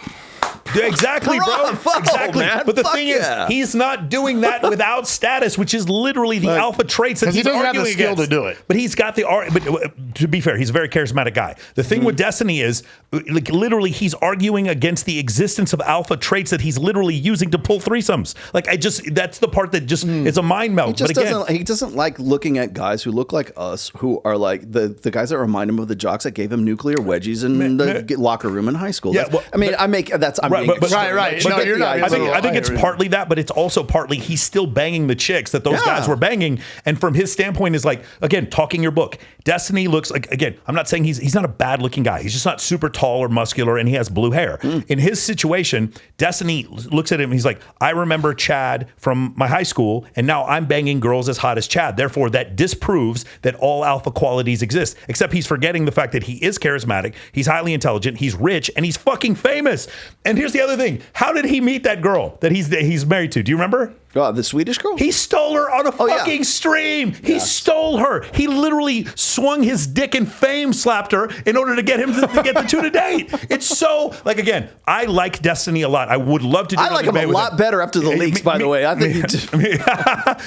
exactly, bro. Bravo, Exactly. man. But the Fuck thing yeah. is, he's not doing that without status, which is literally the alpha traits that he he's doesn't have the arguing skill against. to do it. But he's got the But to be fair, he's a very charismatic guy. The thing with Destiny is, like, literally, he's arguing against the existence of alpha traits that he's literally using to pull threesomes. Like, that's the part that just is a mind melt. he doesn't like looking at guys who look like us, who are like the guys that remind him of the jocks that gave him nuclear wedgies in the locker room in high school. Yeah, well, I'm being right. But No, you're not. I think it's partly that, but it's also partly he's still banging the chicks that those guys were banging. And from his standpoint is like, again, talking your book. Destiny looks like, again, I'm not saying he's not a bad looking guy. He's just not super tall or muscular, and he has blue hair. In his situation, Destiny looks at him and he's like, I remember Chad from my high school, and now I'm banging girls as hot as Chad. Therefore, that disproves that all alpha qualities exist. Except he's forgetting the fact that he is charismatic, he's highly intelligent, he's rich, and he's fucking famous. And here's the other thing. How did he meet that girl that he's married to? Do you remember? The Swedish girl? He stole her on a fucking stream. He stole her. He literally swung his dick and fame slapped her in order to get him to get the two to date. It's so, like, again, I like Destiny a lot. I would love to do I like him a lot better after the leaks, by the way. I think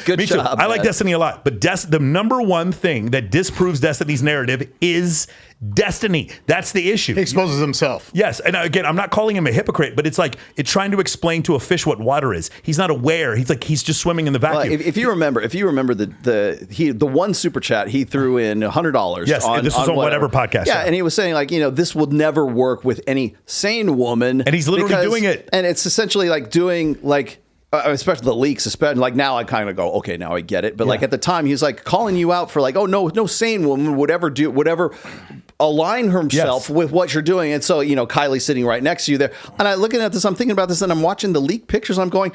good job. I like Destiny a lot. But the number one thing that disproves Destiny's narrative is Destiny. That's the issue. He exposes himself. Yes, and again, I'm not calling him a hypocrite, but it's like it's trying to explain to a fish what water is. He's not aware. He's just swimming in the vacuum. Well, if you remember the one super chat he threw in $100. Yes, this was on whatever podcast. Yeah, and he was saying like, this will never work with any sane woman, and he's literally doing it. And it's essentially like doing like. Especially the leaks, especially like now I kind of go, okay, now I get it. But like at the time, he's like calling you out for like, oh no sane woman would ever align himself with what you're doing. And so, Kylie's sitting right next to you there. And I'm looking at this, I'm thinking about this, and I'm watching the leaked pictures. I'm going,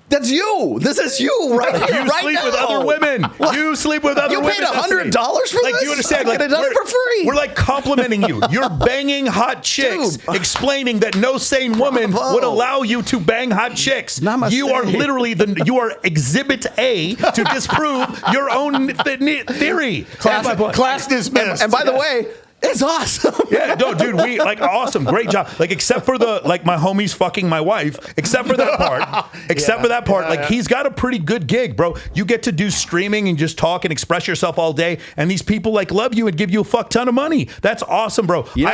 that's you. This is you right here, you right sleep now. with other women. You sleep with other women. You paid $100 for this? Like, you understand? Like, I done it for free. We're like complimenting you. You're banging hot chicks, explaining that no sane woman would allow you to bang hot chicks. Namaste. You are literally you are exhibit A to disprove your own theory. Class dismissed. And by the way, it's awesome. Yeah, no, dude, we like awesome, great job. Like, except for my homies fucking my wife, except for that part, like he's got a pretty good gig, bro. You get to do streaming and just talk and express yourself all day, and these people like love you and give you a fuck ton of money. That's awesome, bro. You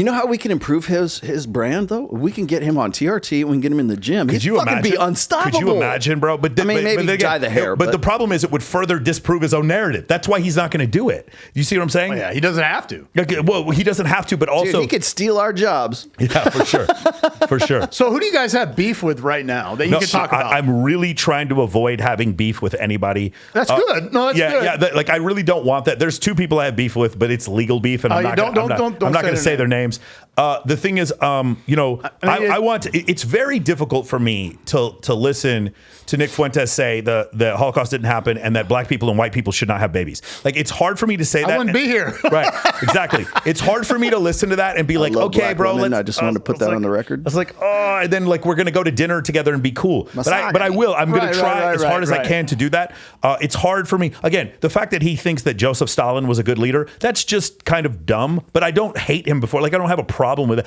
know how we can improve his brand though? We can get him on TRT and we can get him in the gym. He'd fucking be unstoppable. Could you imagine, bro? But maybe dye the hair. But the problem is, it would further disprove his own narrative. That's why he's not going to do it. You see what I'm saying? Oh, yeah, he doesn't have to. Okay, well, he doesn't have to, but also he could steal our jobs. Yeah, for sure, for sure. So, who do you guys have beef with right now that you can talk about? I'm really trying to avoid having beef with anybody. That's good. No, that's good. Yeah. Like, I really don't want that. There's two people I have beef with, but it's legal beef, and I'm not going to say their names. The thing is, I want. It's very difficult for me to listen to Nick Fuentes say the Holocaust didn't happen and that black people and white people should not have babies. Like, it's hard for me to say that. I wouldn't be here. Right, exactly. It's hard for me to listen to that and be like, okay, bro. I just wanted to put that on the record. I was like, oh, and then like we're gonna go to dinner together and be cool. But I will. I'm gonna try as hard as I can to do that. It's hard for me. Again, the fact that he thinks that Joseph Stalin was a good leader, that's just kind of dumb. But I don't hate him before. Like, I don't have a problem with it.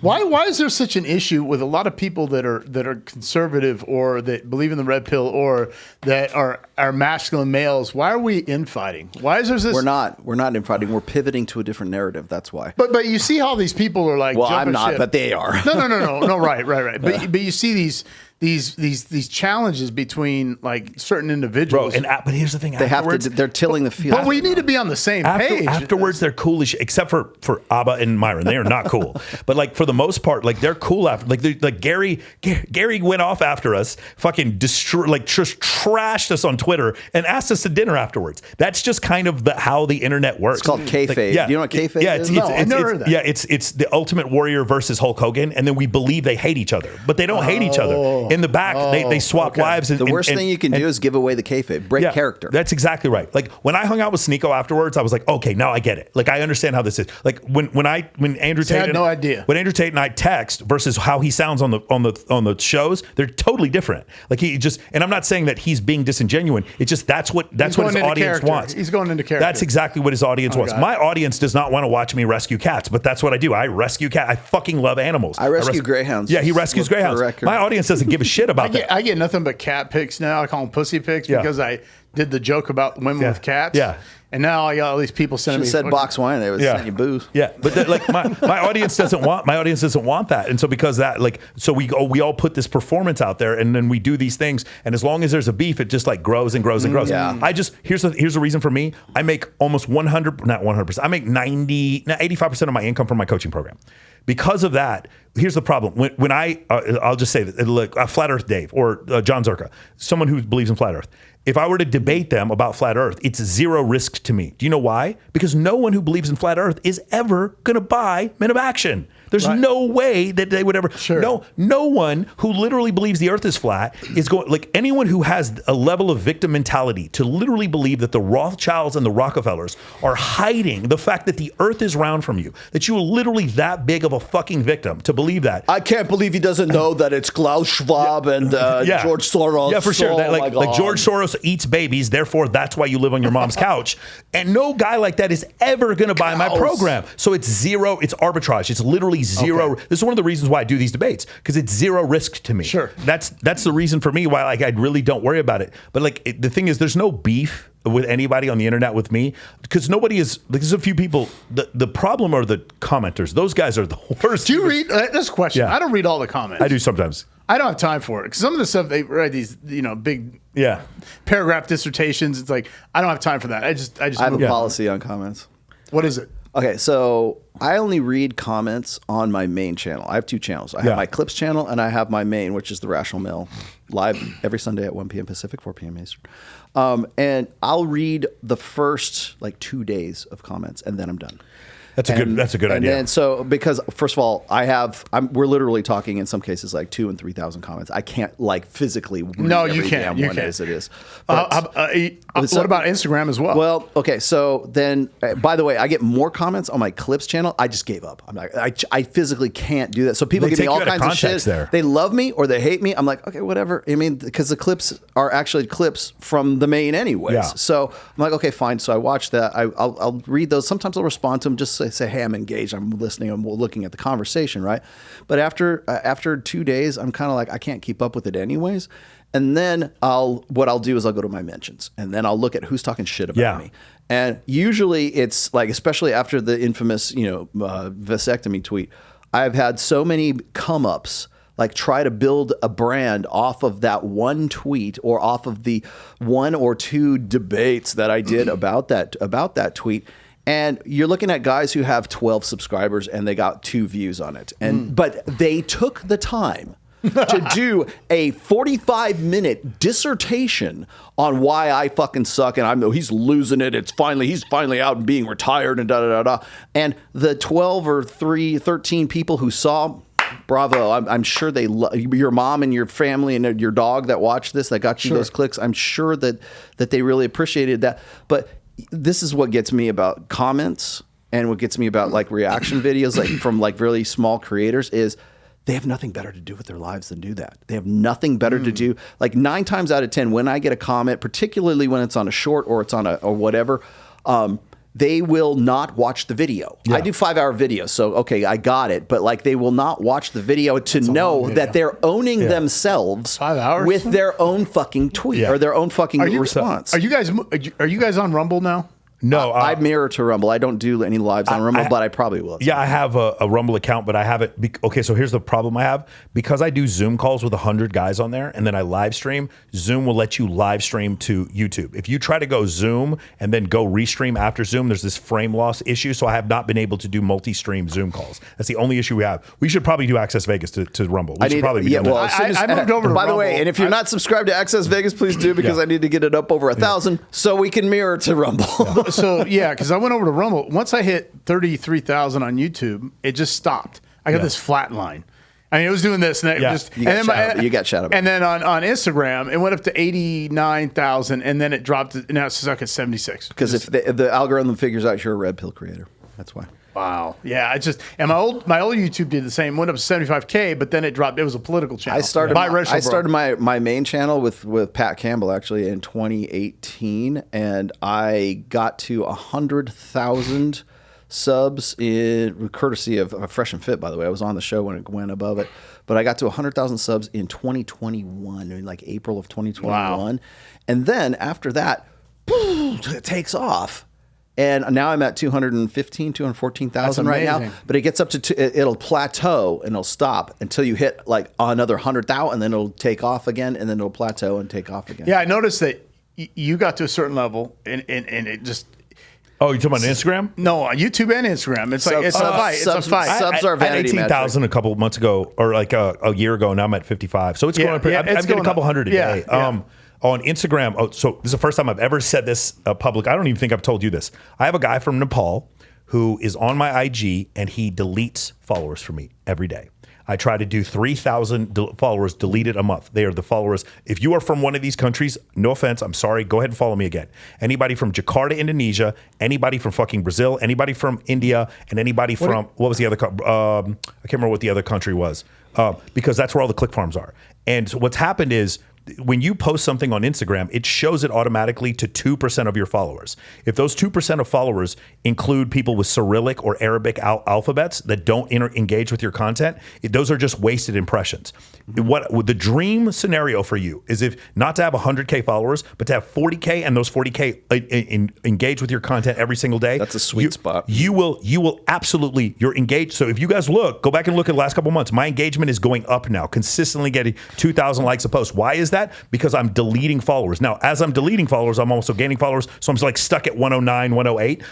Why is there such an issue with a lot of people that are conservative or that believe in the red pill or that are masculine males? Why are we infighting? Why is there this? We're not infighting. We're pivoting to a different narrative. That's why. But you see how these people are like. Well, I'm not, ship. but they are. No. Right. But you see these challenges between like certain individuals. Bro, but here's the thing. They're tilling the field. But we need to be on the same page. Afterwards, they're cool as shit, except for Abba and Myron. They are not cool. But like for the most part, like they're cool after. Like Gary went off after us, fucking just trashed us on Twitter and asked us to dinner afterwards. That's just kind of how the internet works. It's called kayfabe. Do you know what kayfabe is? I've never heard that. Yeah, it's the Ultimate Warrior versus Hulk Hogan, and then we believe they hate each other, but they don't hate each other. In the back, they swap wives. The worst thing you can do is give away the kayfabe, break character. That's exactly right. Like when I hung out with Sneeko afterwards, I was like, okay, now I get it. Like I understand how this is. Like when Andrew Tate, I had no idea. When Andrew Tate and I text versus how he sounds on the shows, they're totally different. Like and I'm not saying that he's being disingenuous. It's just that's what his audience wants. He's going into character. That's exactly what his audience wants. My audience does not want to watch me rescue cats, but that's what I do. I rescue cats. I fucking love animals. I rescue greyhounds. Yeah, he rescues greyhounds. My audience doesn't give a shit about that. I get nothing but cat pics now. I call them pussy pics because I did the joke about women with cats. Yeah. And now I got all these people sending me. Said box wine. They would send you booze. Yeah, but like my audience doesn't want that, and so because that we all put this performance out there, and then we do these things, and as long as there's a beef, it just like grows and grows and grows. Yeah. Here's the reason for me. I make almost 100%. I make 85% of my income from my coaching program. Because of that, here's the problem. When I'll just say that, look, Flat Earth Dave or John Zerka, someone who believes in Flat Earth, if I were to debate them about Flat Earth, it's zero risk to me. Do you know why? Because no one who believes in Flat Earth is ever going to buy Men of Action. There's no way that they would ever. Sure. No one who literally believes the earth is flat is going, like anyone who has a level of victim mentality to literally believe that the Rothschilds and the Rockefellers are hiding the fact that the earth is round from you, that you are literally that big of a fucking victim to believe that. I can't believe he doesn't know that it's Klaus Schwab and George Soros. Yeah, for sure. Like George Soros eats babies, therefore that's why you live on your mom's couch. And no guy like that is ever going to buy my program. So it's zero. It's arbitrage. It's literally zero. Okay. This is one of the reasons why I do these debates, because it's zero risk to me. Sure. That's the reason for me why I really don't worry about it. But the thing is, there's no beef with anybody on the internet with me, because nobody is. Like, there's a few people. The problem are the commenters. Those guys are the worst. Do you read? That's a question. Yeah. I don't read all the comments. I do sometimes. I don't have time for it because some of the stuff they write these, big paragraph dissertations. It's like I don't have time for that. I have a policy on comments. What is it? Okay, so I only read comments on my main channel. I have two channels. I have my Clips channel and I have my main, which is the Rational Male, live every Sunday at 1 p.m. Pacific, 4 p.m. Eastern. And I'll read the first 2 days of comments and then I'm done. That's a good idea. And so, because first of all, we're literally talking in some cases 2,000 and 3,000 comments. I can't physically read every damn one as it is. What about Instagram as well? Well, okay. So then, by the way, I get more comments on my Clips channel. I just gave up. I'm like, I physically can't do that. So people give me all kinds of shit. There. They love me or they hate me. I'm like, okay, whatever. I mean, because the clips are actually clips from the main anyways. Yeah. So I'm like, okay, fine. So I watch that. I'll read those. Sometimes I'll respond to them. Just say, hey, I'm engaged. I'm listening. I'm looking at the conversation, right? But after 2 days, I'm kind of like, I can't keep up with it anyways. And then what I'll do is I'll go to my mentions and then I'll look at who's talking shit about me. And usually it's especially after the infamous, vasectomy tweet, I've had so many come ups, try to build a brand off of that one tweet or off of the 1 or 2 debates that I did about that tweet. And you're looking at guys who have 12 subscribers and they got 2 views on it. But they took the time to do a 45-minute dissertation on why I fucking suck and he's losing it. He's finally out and being retired and da-da-da-da. And the 12 or 13 people who saw, bravo. I'm sure they your mom and your family and your dog that watched this, that got you those clicks. I'm sure that they really appreciated that. But this is what gets me about comments and what gets me about like reaction videos like from like really small creators is they have nothing better to do with their lives than do that. They have nothing better to do. Like 9 times out of 10, when I get a comment, particularly when it's on a short or it's on or whatever, they will not watch the video. I do 5-hour videos, so okay, I got it. But like, they will not watch the video to know that they're owning themselves 5 hours with their own fucking tweet or their own fucking response. Are you guys on Rumble now? No, I mirror to Rumble. I don't do any lives on Rumble, but I probably will. Yeah, I have a Rumble account, but I have it. Okay, so here's the problem I have. Because I do Zoom calls with 100 guys on there, and then I live stream, Zoom will let you live stream to YouTube. If you try to go Zoom and then go restream after Zoom, there's this frame loss issue, so I have not been able to do multi-stream Zoom calls. That's the only issue we have. We should probably do Access Vegas to Rumble. We should probably be doing that. I moved over to By Rumble. the way, and if you're not subscribed to Access Vegas, please do, because I need to get it up over 1,000 so we can mirror to Rumble. So because I went over to Rumble. Once I hit 33,000 on YouTube, it just stopped. I got this flat line. I mean, it was doing this, and You got shut up. And then on Instagram, it went up to 89,000, and then it dropped. Now it's stuck at 76. Because if the algorithm figures out you're a red pill creator, that's why. Wow. Yeah. And my old YouTube did the same. Went up to 75K, but then it dropped. It was a political channel. I started my main channel with Pat Campbell actually in 2018, and I got to 100,000 subs in courtesy of Fresh and Fit. By the way, I was on the show when it went above it, but I got to 100,000 subs in 2021, in like April of 2021, wow. And then after that, it takes off. And now I'm at 214,000 right now. But it gets up to it'll plateau and it'll stop until you hit like another 100,000, and then it'll take off again, and then it'll plateau and take off again. Yeah, I noticed that you got to a certain level, and it just. Oh, you're talking about Instagram? No, on YouTube and Instagram. It's like it's a fight. It's a fight. Subs are vanity. I had 18,000 a couple of months ago, or like a year ago. Now I'm at 55. So it's going up. I'm getting a couple hundred a day. On Instagram, so this is the first time I've ever said this public. I don't even think I've told you this. I have a guy from Nepal who is on my IG, and he deletes followers for me every day. I try to do 3,000 followers deleted a month. They are the followers. If you are from one of these countries, no offense, I'm sorry, go ahead and follow me again. Anybody from Jakarta, Indonesia, anybody from fucking Brazil, anybody from India, and anybody from, what was the other, I can't remember what the other country was, because that's where all the click farms are. And so what's happened is, when you post something on Instagram, it shows it automatically to 2% of your followers. If those 2% of followers include people with Cyrillic or Arabic alphabets that don't engage with your content, those are just wasted impressions. What the dream scenario for you is if not to have 100K followers, but to have 40K, and those 40K engage with your content every single day. That's a sweet spot. You will absolutely, you're engaged. So if you guys go back and look at the last couple months, my engagement is going up now, consistently getting 2,000 likes a post. Why is that? Because I'm deleting followers. Now, as I'm deleting followers, I'm also gaining followers. So I'm like stuck at 109, 108.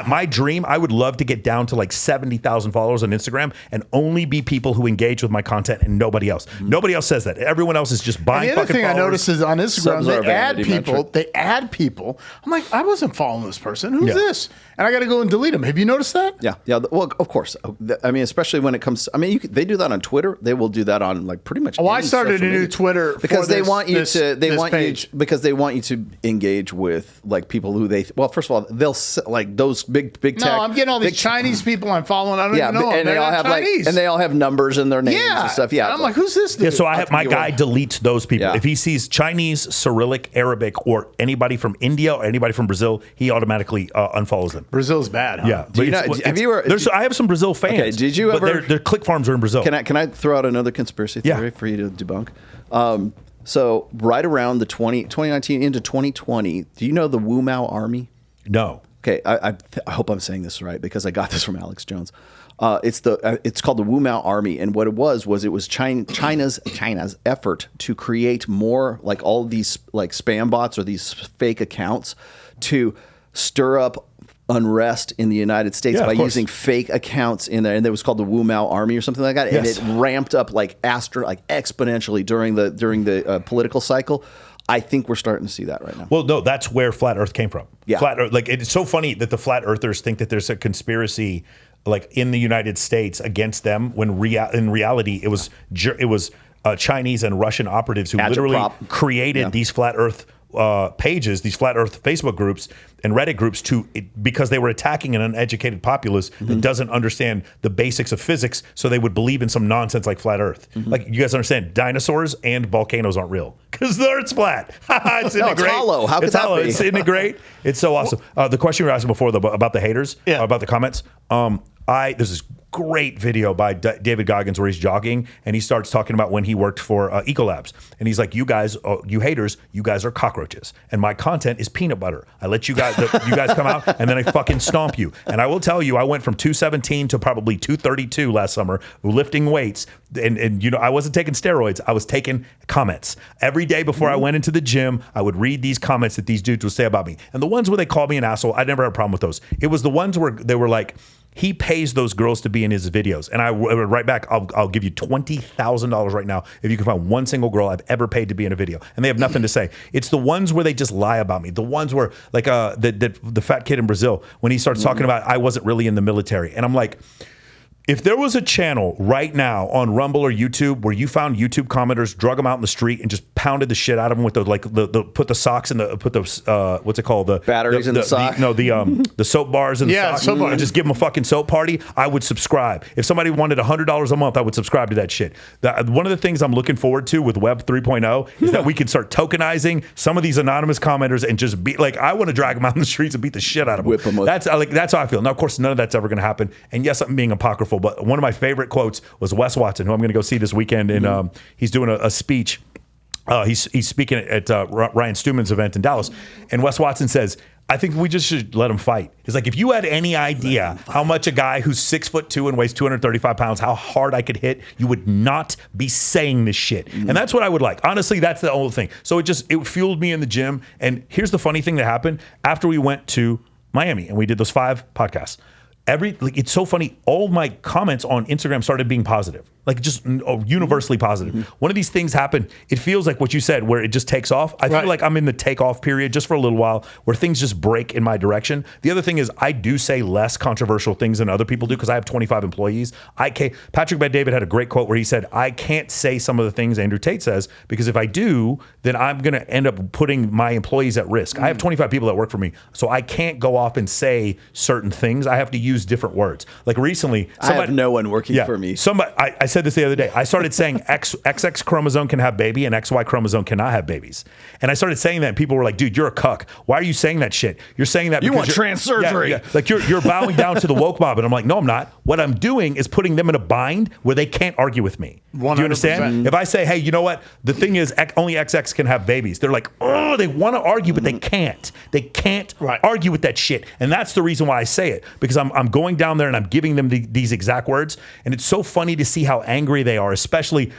My dream, I would love to get down to like 70,000 followers on Instagram and only be people who engage with my content and nobody else. Mm-hmm. Nobody else says that. Everyone else is just buying fucking followers. The other thing I noticed is on Instagram, they add people. I'm like, I wasn't following this person. Who's this? And I got to go and delete them. Have you noticed that? Yeah. Well, of course. I mean, especially when it comes to, they do that on Twitter. They will do that on like pretty much. Oh, I started a new Twitter because they want you to engage with like people who first of all, they'll like those big tech. No, I'm getting all these Chinese people I'm following. I don't even know. And they all have Chinese. and they all have numbers in their names and stuff. Yeah. And I'm like, who's this dude? Yeah, so I have my guy deletes those people. Yeah. If he sees Chinese, Cyrillic, Arabic, or anybody from India or anybody from Brazil, he automatically unfollows them. Brazil's bad, huh? Yeah. I have some Brazil fans. Okay, did you ever? But their click farms are in Brazil. Can I throw out another conspiracy theory for you to debunk? So right around the 2019 into 2020, do you know the Wu Mao Army? No. Okay, I hope I'm saying this right because I got this from Alex Jones. It's called the Wu Mao Army, and what it was China's effort to create more like all of these like spam bots or these fake accounts to stir up unrest in the United States by course. using fake accounts in there, and it was called the Wu Mao Army or something like that, and it ramped up exponentially during the political cycle. I think we're starting to see that right now. Well, no, that's where Flat Earth came from. Yeah. Flat Earth, it's so funny that the Flat Earthers think that there's a conspiracy in the United States against them when in reality it was Chinese and Russian operatives who literally created these Flat Earth pages, these Flat Earth Facebook groups and Reddit groups because they were attacking an uneducated populace that doesn't understand the basics of physics, so they would believe in some nonsense like Flat Earth. Like, you guys understand, dinosaurs and volcanoes aren't real because the Earth's flat. It's hollow. How could that be? Isn't it great? It's so awesome. The question you were asking before about the haters, about the comments. There's this great video by David Goggins where he's jogging and he starts talking about when he worked for Ecolabs, and he's like, "You guys, you haters, you guys are cockroaches, and my content is peanut butter. I let you guys come out, and then I fucking stomp you." And I will tell you, I went from 217 to probably 232 last summer lifting weights, and I wasn't taking steroids. I was taking comments every day before I went into the gym. I would read these comments that these dudes would say about me, and the ones where they called me an asshole, I never had a problem with those. It was the ones where they were like, he pays those girls to be in his videos. And I would write back, I'll give you $20,000 right now if you can find one single girl I've ever paid to be in a video. And they have nothing to say. It's the ones where they just lie about me. The ones where, like the fat kid in Brazil, when he starts talking about I wasn't really in the military. And I'm like, if there was a channel right now on Rumble or YouTube where you found YouTube commenters, drug them out in the street and just pounded the shit out of them with put the socks in what's it called? The batteries in the sock? The soap bars in the sock. Soap bars. And just give them a fucking soap party. I would subscribe. If somebody wanted $100 a month, I would subscribe to that shit. One of the things I'm looking forward to with Web 3.0 is that we can start tokenizing some of these anonymous commenters and just be like, I want to drag them out in the streets and beat the shit out of them. Whip them up. That's how I feel. Now, of course, none of that's ever going to happen. And yes, I'm being apocryphal, but one of my favorite quotes was Wes Watson, who I'm going to go see this weekend, and he's doing a speech. He's speaking at Ryan Stewman's event in Dallas, and Wes Watson says, I think we just should let him fight. He's like, if you had any idea how much a guy who's 6'2" and weighs 235 pounds, how hard I could hit, you would not be saying this shit. And that's what I would like. Honestly, that's the only thing. So it fueled me in the gym. And here's the funny thing that happened after we went to Miami and we did those 5 podcasts. It's so funny. All my comments on Instagram started being positive, like just universally positive. One of these things happened. It feels like what you said, where it just takes off. I feel like I'm in the takeoff period just for a little while, where things just break in my direction. The other thing is I do say less controversial things than other people do because I have 25 employees. Patrick Bet-David had a great quote where he said, I can't say some of the things Andrew Tate says because if I do, then I'm going to end up putting my employees at risk. I have 25 people that work for me, so I can't go off and say certain things. I have to use different words. Like recently, I have no one working for me. I said this the other day. I started saying XX chromosome can have baby and XY chromosome cannot have babies. And I started saying that and people were like, dude, you're a cuck. Why are you saying that shit? You're saying that you because want trans surgery. Like you're bowing down to the woke mob. And I'm like, no, I'm not. What I'm doing is putting them in a bind where they can't argue with me. 100%. Do you understand? If I say, hey, you know what? The thing is only XX can have babies. They're like, oh, they want to argue, but they can't. They can't argue with that shit. And that's the reason why I say it, because I'm going down there and I'm giving them these exact words. And it's so funny to see how angry they are, especially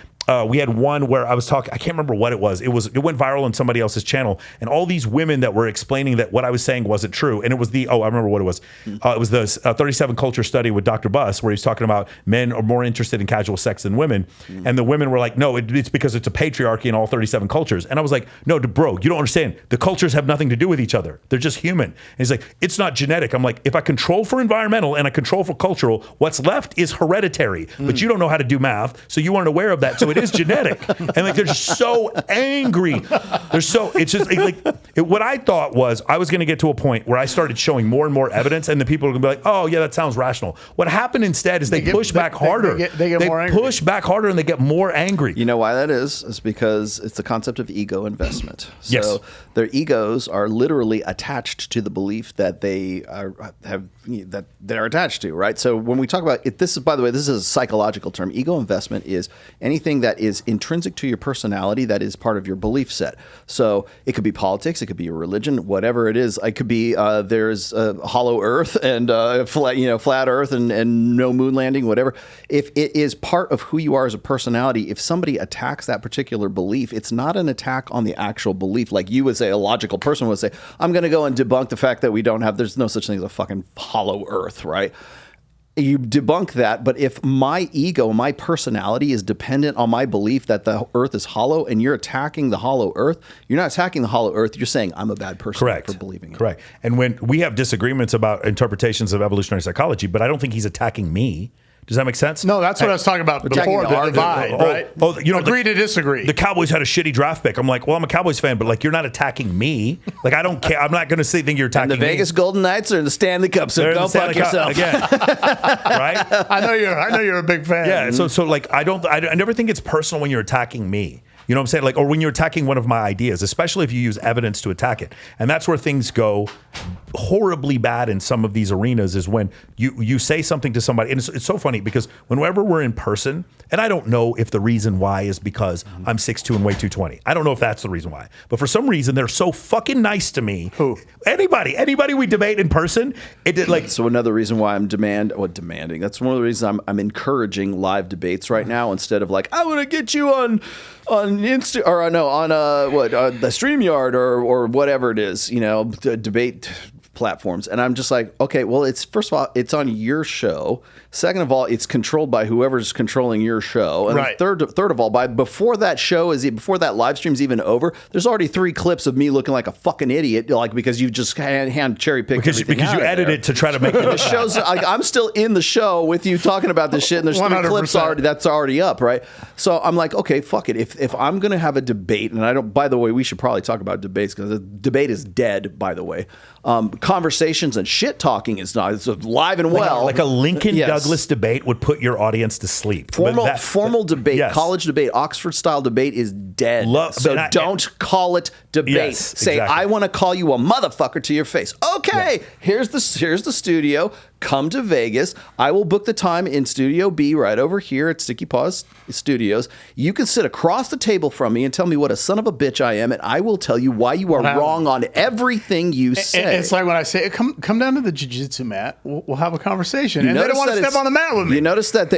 we had one where I was talking, I can't remember what it was. It went viral on somebody else's channel, and all these women that were explaining that what I was saying wasn't true. And it was I remember what it was. It was the 37 culture study with Dr. Buss, where he's talking about men are more interested in casual sex than women. And the women were like, no, it's because it's a patriarchy in all 37 cultures. And I was like, no, bro, you don't understand. The cultures have nothing to do with each other. They're just human. And he's like, it's not genetic. I'm like, if I control for environmental and I control for cultural, what's left is hereditary. But you don't know how to do math, so you weren't aware of that. So it is genetic. And like, they're just so angry. What I thought was I was going to get to a point where I started showing more and more evidence, and the people are going to be like, oh yeah, that sounds rational. What happened instead is they push back harder. They get more angry. Push back harder and they get more angry. You know why that is? It's because it's the concept of ego investment. So Yes. their egos are literally attached to the belief that that they're attached to, right? So when we talk about it, this is, by the way, this is a psychological term. Ego investment is anything something that is intrinsic to your personality, that is part of your belief set. So it could be politics, it could be a religion, whatever it is. It could be there's a hollow Earth and flat Earth and no moon landing, whatever. If it is part of who you are as a personality, if somebody attacks that particular belief, it's not an attack on the actual belief. Like you would say, a logical person would say, I'm going to go and debunk the fact that there's no such thing as a fucking hollow Earth, right? You debunk that, but if my ego, my personality is dependent on my belief that the Earth is hollow, and you're attacking the hollow Earth, you're not attacking the hollow Earth. You're saying I'm a bad person for believing it. Correct. And when we have disagreements about interpretations of evolutionary psychology, but I don't think he's attacking me. Does that make sense? No, that's what I was talking about before, the divide, right? Agree to disagree. The Cowboys had a shitty draft pick. I'm like, well, I'm a Cowboys fan, but like, you're not attacking me. Like, I don't care. I'm not going to think you're attacking me. And the Vegas Golden Knights are in the Stanley Cup, so go fuck yourself. Again. Right? I know you're a big fan. Yeah. So like, I never think it's personal when you're attacking me. You know what I'm saying? Like, or when you're attacking one of my ideas, especially if you use evidence to attack it. And that's where things go horribly bad in some of these arenas, is when you say something to somebody. And it's so funny because whenever we're in person, and I don't know if the reason why is because I'm 6'2" and weigh 220. I don't know if that's the reason why. But for some reason, they're so fucking nice to me. Who? Anybody we debate in person. So another reason why I'm demanding. That's one of the reasons I'm encouraging live debates right now, instead of like, I want to get you on Insta or no on the StreamYard or whatever it is, debate platforms. And I'm just like, okay, well, it's first of all, it's on your show. Second of all, it's controlled by whoever's controlling your show. And right. third of all, before that live stream's even over, there's already 3 clips of me looking like a fucking idiot, like because you just hand cherry picked because you edited it to try to make it. The show's like, I'm still in the show with you talking about this shit, and there's 3 clips already up, right? So I'm like, okay, fuck it. If I'm gonna have a debate, and I don't. By the way, we should probably talk about debates because the debate is dead. By the way, conversations and shit talking is not. It's alive and well. Like a Lincoln Douglas debate would put your audience to sleep. Formal debate, yes. College debate, Oxford style debate is dead. Don't call it debate. Yes, Say, exactly. I want to call you a motherfucker to your face. Okay, yeah. here's the studio. Come to Vegas. I will book the time in Studio B right over here at Sticky Paws Studios. You can sit across the table from me and tell me what a son of a bitch I am, and I will tell you why you are wrong on everything you say. It's like when I say, come down to the jiu-jitsu mat. We'll have a conversation. And they don't want to step on the mat with me. You notice that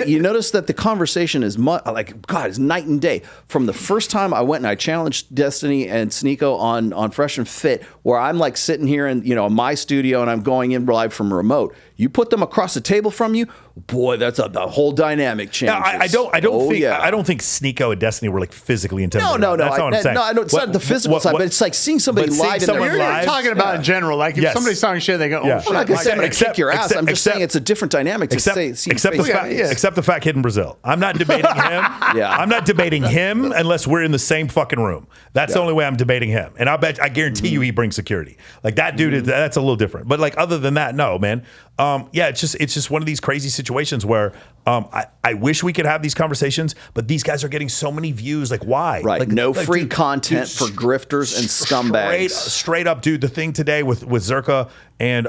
the conversation is it's night and day. From the first time I went and I challenged Destiny and Sneeko on Fresh and Fit, where I'm like sitting here in my studio and I'm going in live from remote. You put them across the table from you, boy, that's the whole dynamic changes. I don't think Sneeko and Destiny were like physically intimidating. No. That's not what I'm saying. No, it's not the physical side, but it's like seeing somebody live in their You're talking about in general. Like if somebody's taling shit, they go, oh, shit. I'm not going to say I'm going to kick your ass. I'm just saying it's a different dynamic to except the fat kid in Brazil. I'm not debating him. I'm not debating him unless we're in the same fucking room. That's the only way I'm debating him. And I guarantee you he brings security. Like that dude, that's a little different. But like other than that, no, man. It's just one of these crazy situations where I wish we could have these conversations, but these guys are getting so many views. Like, why? Right. Like, free content for grifters and scumbags. Straight up, dude. The thing today with Zerka and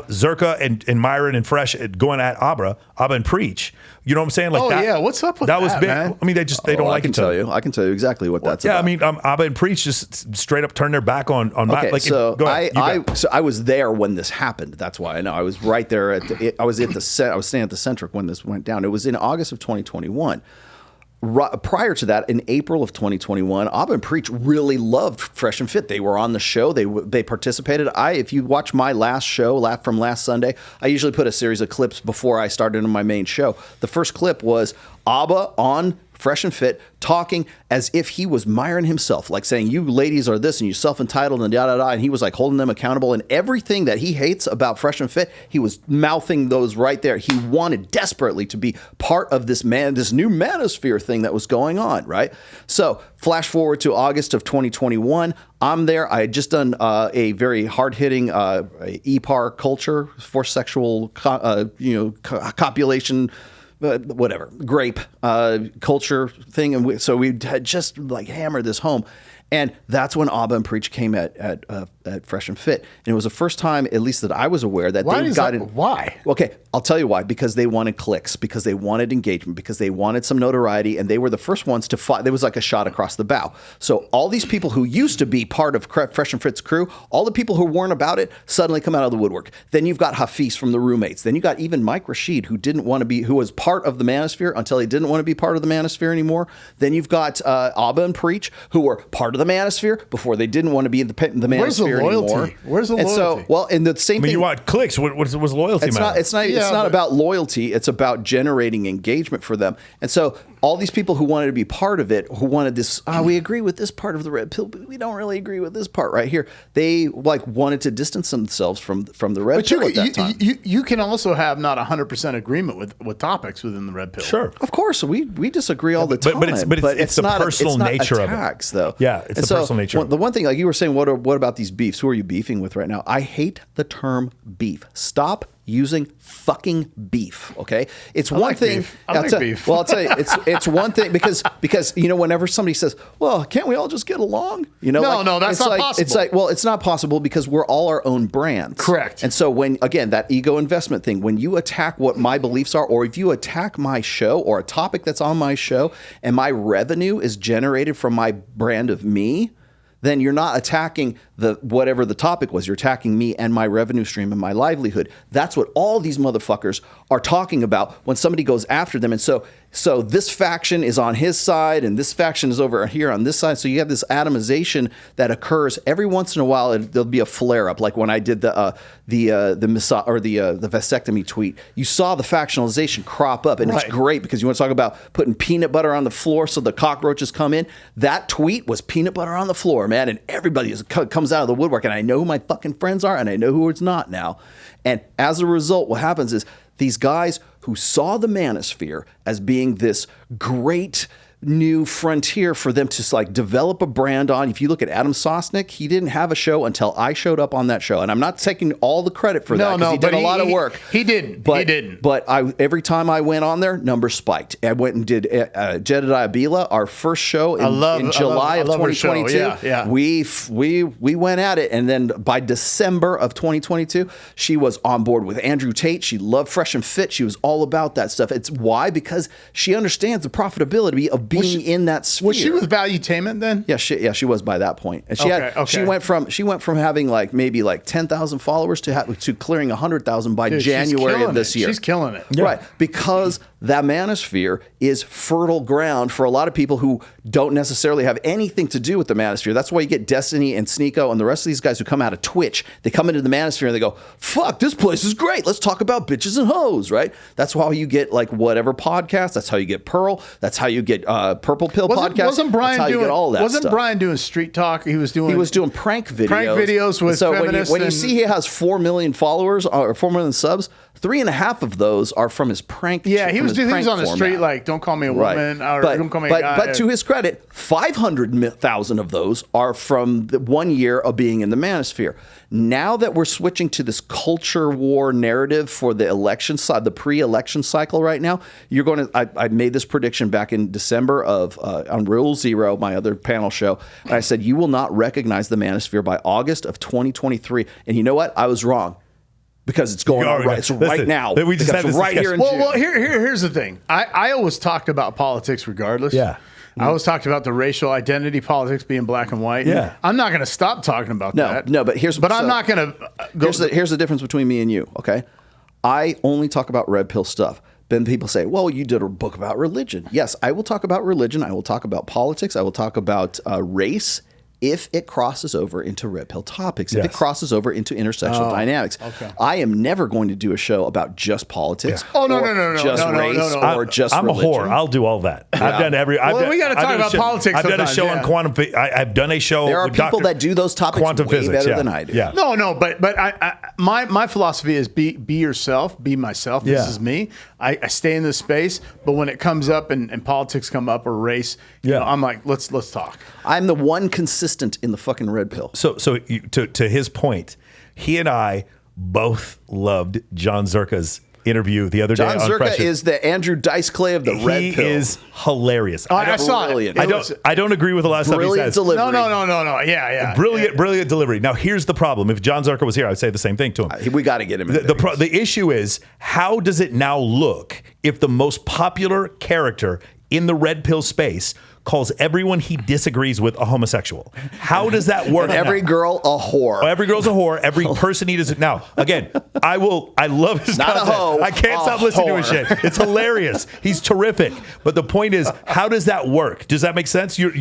Zerka and Myron and Fresh going at Abba and Preach. You know what I'm saying? Like what's up with that? That was big. Man? I mean, they don't like each other. I can tell you exactly what that's about. I mean, Abba and Preach just straight up turned their back on. Okay, I was there when this happened. That's why I know. I was right there I was staying at the Centric when this went down. It was in August of 2021. Prior to that, in April of 2021, Abba and Preach really loved Fresh and Fit. They were on the show. They participated. If you watch my last show from last Sunday, I usually put a series of clips before I started on my main show. The first clip was Abba on Fresh and Fit talking as if he was Myron himself, like saying, you ladies are this and you self-entitled and da-da-da. And he was like holding them accountable, and everything that he hates about Fresh and Fit, he was mouthing those right there. He wanted desperately to be part of this new manosphere thing that was going on, right? So flash forward to August of 2021. I'm there. I had just done a very hard-hitting EPAR culture, forced sexual copulation, whatever, grape culture thing. And so we had just like hammered this home. And that's when Abba and Preach came at Fresh and Fit. And it was the first time, at least that I was aware, that they got in. Why? Okay, I'll tell you why. Because they wanted clicks, because they wanted engagement, because they wanted some notoriety, and they were the first ones to fight. There was like a shot across the bow. So all these people who used to be part of Fresh and Fit's crew, all the people who weren't about it, suddenly come out of the woodwork. Then you've got Hafiz from the Roommates. Then you got even Mike Rashid, who was part of the Manosphere until he didn't want to be part of the Manosphere anymore. Then you've got Abba and Preach, who were part of the Manosphere before they didn't want to be in the Manosphere anymore. Where's the loyalty? And so, well, and the same thing. You want clicks. What's loyalty matter? It's not about loyalty. It's about generating engagement for them. And so all these people who wanted to be part of it, who wanted this, we agree with this part of the red pill, but we don't really agree with this part right here. They wanted to distance themselves from the red pill at that time. You can also have not 100% agreement with topics within the red pill. Sure. Of course, we disagree all the time. But it's the personal nature attacks, of it. Though. Yeah, it's the personal nature. The one thing, like you were saying, what about these beefs? Who are you beefing with right now? I hate the term beef. Stop using fucking beef. Okay, it's one thing. I like beef. Well, I'll tell you, it's one thing because whenever somebody says, "Well, can't we all just get along?" No, that's not possible. It's like, well, it's not possible because we're all our own brands. Correct. And so when again that ego investment thing, when you attack what my beliefs are, or if you attack my show or a topic that's on my show, and my revenue is generated from my brand of me, then you're not attacking whatever the topic was. You're attacking me and my revenue stream and my livelihood. That's what all these motherfuckers are talking about when somebody goes after them. And so this faction is on his side and this faction is over here on this side. So you have this atomization that occurs every once in a while. There'll be a flare up, like when I did the vasectomy tweet. You saw the factionalization crop up, and it's great because you want to talk about putting peanut butter on the floor so the cockroaches come in. That tweet was peanut butter on the floor, man, and everybody comes out of the woodwork, and I know who my fucking friends are, and I know who it's not now. And as a result, what happens is these guys who saw the Manosphere as being this great new frontier for them to like develop a brand on. If you look at Adam Sosnick, he didn't have a show until I showed up on that show, and I'm not taking all the credit for that because he did a lot of work. He didn't. But every time I went on there, numbers spiked. I went and did Jedediah Bila, our first show in July of 2022. Yeah. We went at it, and then by December of 2022, she was on board with Andrew Tate. She loved Fresh and Fit. She was all about that stuff. It's why? Because she understands the profitability of being in that sphere. Was she with Valuetainment then? Yeah, she was by that point. And she went from having maybe 10,000 followers to clearing 100,000 by January of this year. She's killing it. Yeah. Right. Because that Manosphere is fertile ground for a lot of people who don't necessarily have anything to do with the Manosphere. That's why you get Destiny and Sneeko and the rest of these guys who come out of Twitch. They come into the Manosphere and they go, fuck, this place is great. Let's talk about bitches and hoes, right? That's how you get whatever podcast. That's how you get Pearl. That's how you get Purple Pill podcast. Wasn't Brian That's how you get all that Wasn't stuff. Brian doing street talk? He was doing prank videos. Prank videos with so feminists. When you see he has 4 million followers or 4 million subs, 3.5 of those are from his prank. Yeah, he was on the street don't call me a woman or don't call me a guy. But to his credit, 500,000 of those are from the 1 year of being in the Manosphere. Now that we're switching to this culture war narrative for the election side, the pre-election cycle right now, you're going to. I made this prediction back in December on Rule Zero, my other panel show, and I said you will not recognize the Manosphere by August of 2023. And you know what? I was wrong. Because it's going on right. It's right now. We just had this right here in June. Well, here's the thing. I always talked about politics regardless. Yeah. I always talked about the racial identity politics being black and white. Yeah. I'm not going to stop talking about that. No, but I'm not going to go. Here's the difference between me and you, okay? I only talk about red pill stuff. Then people say, well, you did a book about religion. Yes, I will talk about religion. I will talk about politics. I will talk about race. If it crosses over into red pill topics, if it crosses over into intersectional dynamics, I am never going to do a show about just politics. Yeah. Oh, no. Just race or just I'm religion. a whore. I'll do all that. Yeah. I've done every. We got to talk about politics. I've done a show on quantum. I've done a show. There are people that do those topics quantum way physics, better than I do. Yeah. No, but my philosophy is be yourself, be myself. This is me. I stay in this space, but when it comes up and politics come up or race, I'm like, let's talk. I'm the one consistent in the fucking red pill. So to his point, he and I both loved John Zerka's interview the other day. John on Zerka Fresh. is the Andrew Dice Clay of the Red He Pill. is hilarious. I saw Brilliant. it. I don't agree with a lot of stuff he Brilliant says. delivery. No. Yeah. Brilliant delivery. Now, here's the problem. If John Zerka was here, I would say the same thing to him. We got to get him in The issue is, how does it now look if the most popular character in the red pill space calls everyone he disagrees with a homosexual? How does that work? Every girl a whore. Every girl's a whore. Every person he does. Now, again, I love his Not a content. hoe, I can't a stop listening to his whore. shit. It's hilarious. He's terrific. But the point is, how does that work? Does that make sense? You're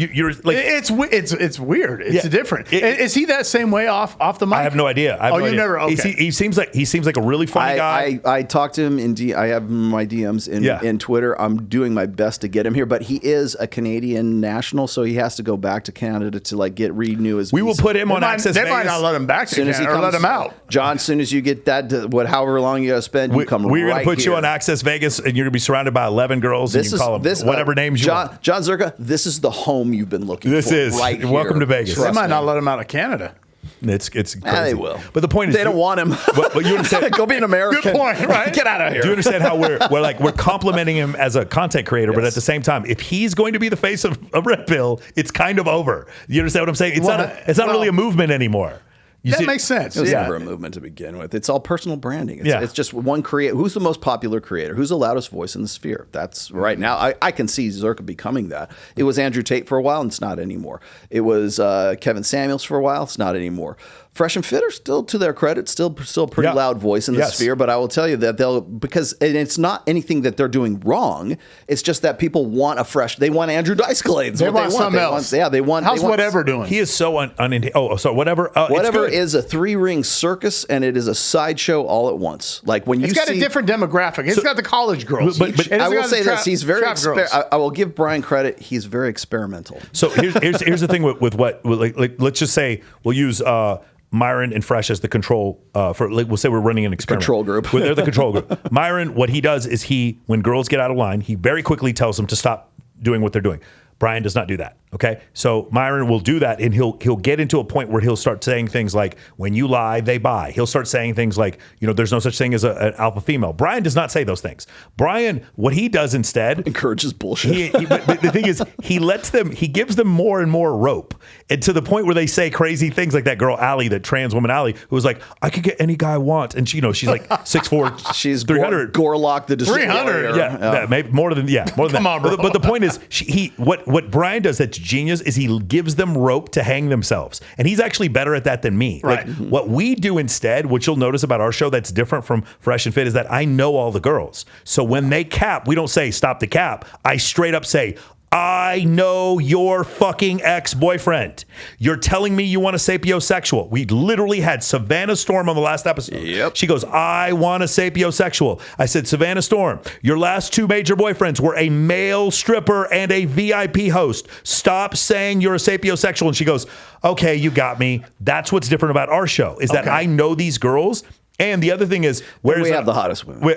like, It's weird. It's Yeah. different. Is he that same way off the mic? I have no idea. Never. Okay. He seems like a really funny guy. I talked to him I have my DMs in Twitter. I'm doing my best to get him here, but he is a Canadian national, so he has to go back to Canada to renew his. We will visa. put him on Access They Vegas. might not let him back to Soon as he Canada or comes, let him out. John. As soon as you get that, however long you got to spend, you come. We're right going to put here. you on Access Vegas, and you're going to be surrounded by 11 girls, and you can call them whatever names you want. John Zerka, this is the home you've been looking This for. is. Right Welcome here. to Vegas. They Trust might me. not let him out of Canada. It's crazy. They will. But the point is, They don't want him. But you understand? Go be an American. Good point, right? Get out of here. Do you understand how we're complimenting him as a content creator, but at the same time, if he's going to be the face of Red Pill, it's kind of over. You understand what I'm saying? It's not really a movement anymore. That makes sense. It was Yeah. never a movement to begin with. It's all personal branding. It's, Yeah. it's just one creator. Who's the most popular creator? Who's the loudest voice in the sphere? That's right now. I can see Zerka becoming that. It was Andrew Tate for a while, and it's not anymore. It was Kevin Samuels for a while. It's not anymore. Fresh and Fit are still, to their credit, still a pretty loud voice in the sphere. But I will tell you that and it's not anything that they're doing wrong. It's just that people want they want Andrew Dice Clay. They want something else. They want. How's whatever doing? He is so whatever. Whatever is a 3-ring circus, and it is a sideshow all at once. Like when It's got a different demographic. It's got the college girls. but And I it's will got say the this: he's very. trap girls. I will give Brian credit. He's very experimental. So here's the thing with what let's just say we'll use Myron and Fresh as the control we'll say we're running an experiment. Control group. They're the control group. Myron, what he does is when girls get out of line, he very quickly tells them to stop doing what they're doing. Brian does not do that. Okay, so Myron will do that, and he'll get into a point where he'll start saying things like, "When you lie, they buy." He'll start saying things like, "There's no such thing as an alpha female." Brian does not say those things. Brian, what he does instead, Encourages bullshit. but the thing is, he gives them more and more rope, and to the point where they say crazy things like that girl Allie, that trans woman Allie, who was like, "I could get any guy I want," and she's like 6'4", She's 300. Gorlock the Destroyer. 300, Yeah, maybe more than that. Come on, bro. But the point is, what Brian does that's genius is he gives them rope to hang themselves, and he's actually better at that than me. Right. Like, what we do instead, what you'll notice about our show that's different from Fresh and Fit, is that I know all the girls. So when they cap, we don't say stop the cap. I straight up say, I know your fucking ex-boyfriend. You're telling me you want a sapiosexual. We literally had Savannah Storm on the last episode. Yep. She goes, I want a sapiosexual. I said, Savannah Storm, your last 2 major boyfriends were a male stripper and a VIP host. Stop saying you're a sapiosexual. And she goes, okay, you got me. That's what's different about our show, is that I know these girls. And the other thing is, we have the hottest women. We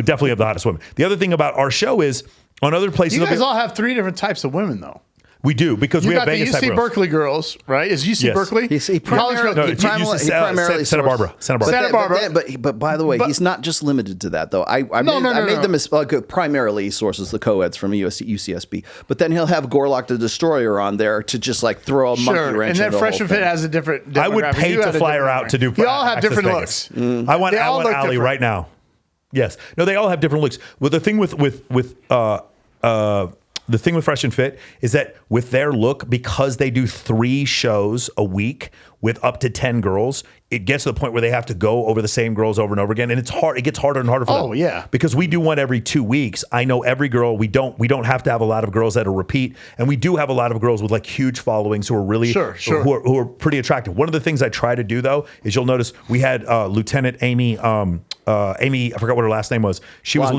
definitely have the hottest women. The other thing about our show is, on other places, You guys all have 3 different types of women, though. we do, because You we have got the Vegas type UC girls. Berkeley girls, right? Is UC Yes. Berkeley? He College primarily, girls- No, he primarily Santa Barbara. Santa Barbara. But by the way, he's not just limited to that, though. I made the mistake. Primarily, he sources the co-eds from UCSB, but then he'll have Gorlock the Destroyer on there to just throw a monkey wrench. And then into the Fresh whole and Fit thing. has a different. I would demographic. pay You to had a fly her different out to do. You all have Access different Vegas. looks. I want They all look Allie different. right now. Yes. No, they all have different looks. Well, the thing with the thing with Fresh and Fit is that with their look, because they do 3 shows a week with up to 10 girls, it gets to the point where they have to go over the same girls over and over again, and it's hard. It gets harder and harder for them. Oh, yeah. Because we do one every 2 weeks. I know every girl. We don't have to have a lot of girls that'll repeat, and we do have a lot of girls with huge followings who are really who are pretty attractive. One of the things I try to do though is, you'll notice we had Lieutenant Amy. Amy, I forgot what her last name was. She was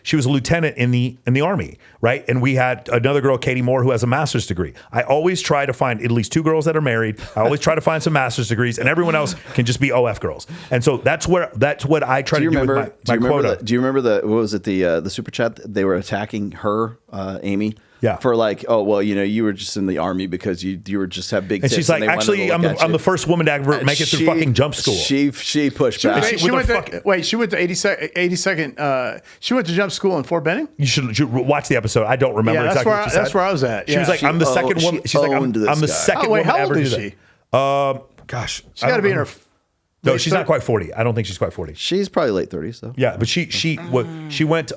she was a lieutenant in the Army, right? And we had another girl, Katie Moore, who has a master's degree. I always try to find at least 2 girls that are married. I always try to find some master's degrees, and everyone else can just be OF girls. And so that's what I try to do with my quota. Do you remember what was it, the super chat? They were attacking her, Amy, Yeah. For like, oh, well, you were just in the army because you were just have big tits. And she's like, they wanted to actually, look I'm the first woman to ever make it through fucking jump school. She pushed back. She went to 82nd. She went to jump school in Fort Benning. You should watch the episode. I don't remember exactly what she said. That's where I was at. She was like, I'm the second woman. She's like, I'm the second woman how ever old to is do she? that. Gosh, She's got to be in her. No, she's not quite 40. I don't think she's quite 40. She's probably late 30s though. Yeah, but she went.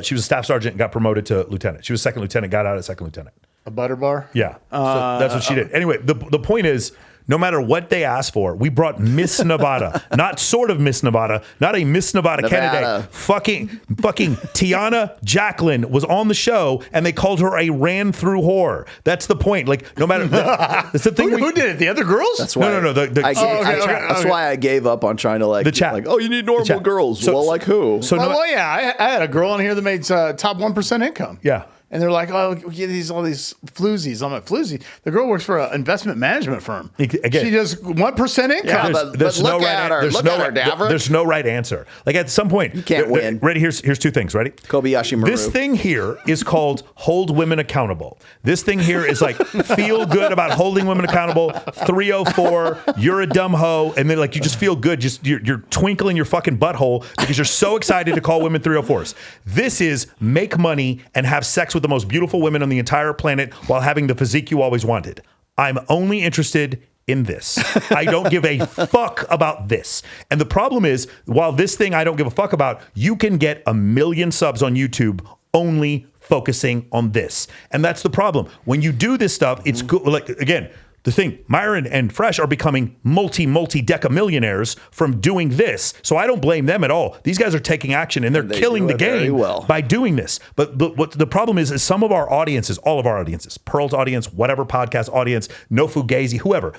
She was a staff sergeant and got promoted to lieutenant. She was second lieutenant, got out as second lieutenant. A butter bar? Yeah. So that's what she did. Anyway, the point is, no matter what they asked for, we brought Miss Nevada, not sort of Miss Nevada, not a Miss Nevada candidate. Fucking Tiana Jacqueline was on the show, and they called her a ran-through whore. That's the point. Like, no matter that's the thing. Who did it? The other girls? That's why. No. That's why I gave up on trying to the chat. Like, oh, you need normal girls. So, well, like who? So I had a girl on here that made top 1% income. Yeah. And they're like, oh, we get all these floozies. I'm like, floozy. The girl works for an investment management firm. Again, she does 1% income. Yeah, but look at her. Look at her, Davert. There's no right answer. Like at some point, you can't win. Ready? Here's two things. Ready? Kobayashi Maru. This thing here is called hold women accountable. This thing here is like feel good about holding women accountable. 304. You're a dumb hoe, and then like you just feel good. Just you're twinkling your fucking butthole because you're so excited to call women 304s. This is make money and have sex with the most beautiful women on the entire planet while having the physique you always wanted. I'm only interested in this. I don't give a fuck about this. And the problem is, while this thing I don't give a fuck about, you can get 1 million subs on YouTube only focusing on this. And that's the problem. When you do this stuff, it's good. Like, again, the thing, Myron and Fresh are becoming multi-deca-millionaires from doing this. So I don't blame them at all. These guys are taking action and they're killing the game by doing this. But what the problem is some of our audiences, all of our audiences, Pearl's audience, whatever podcast audience, No Fugazi, whoever,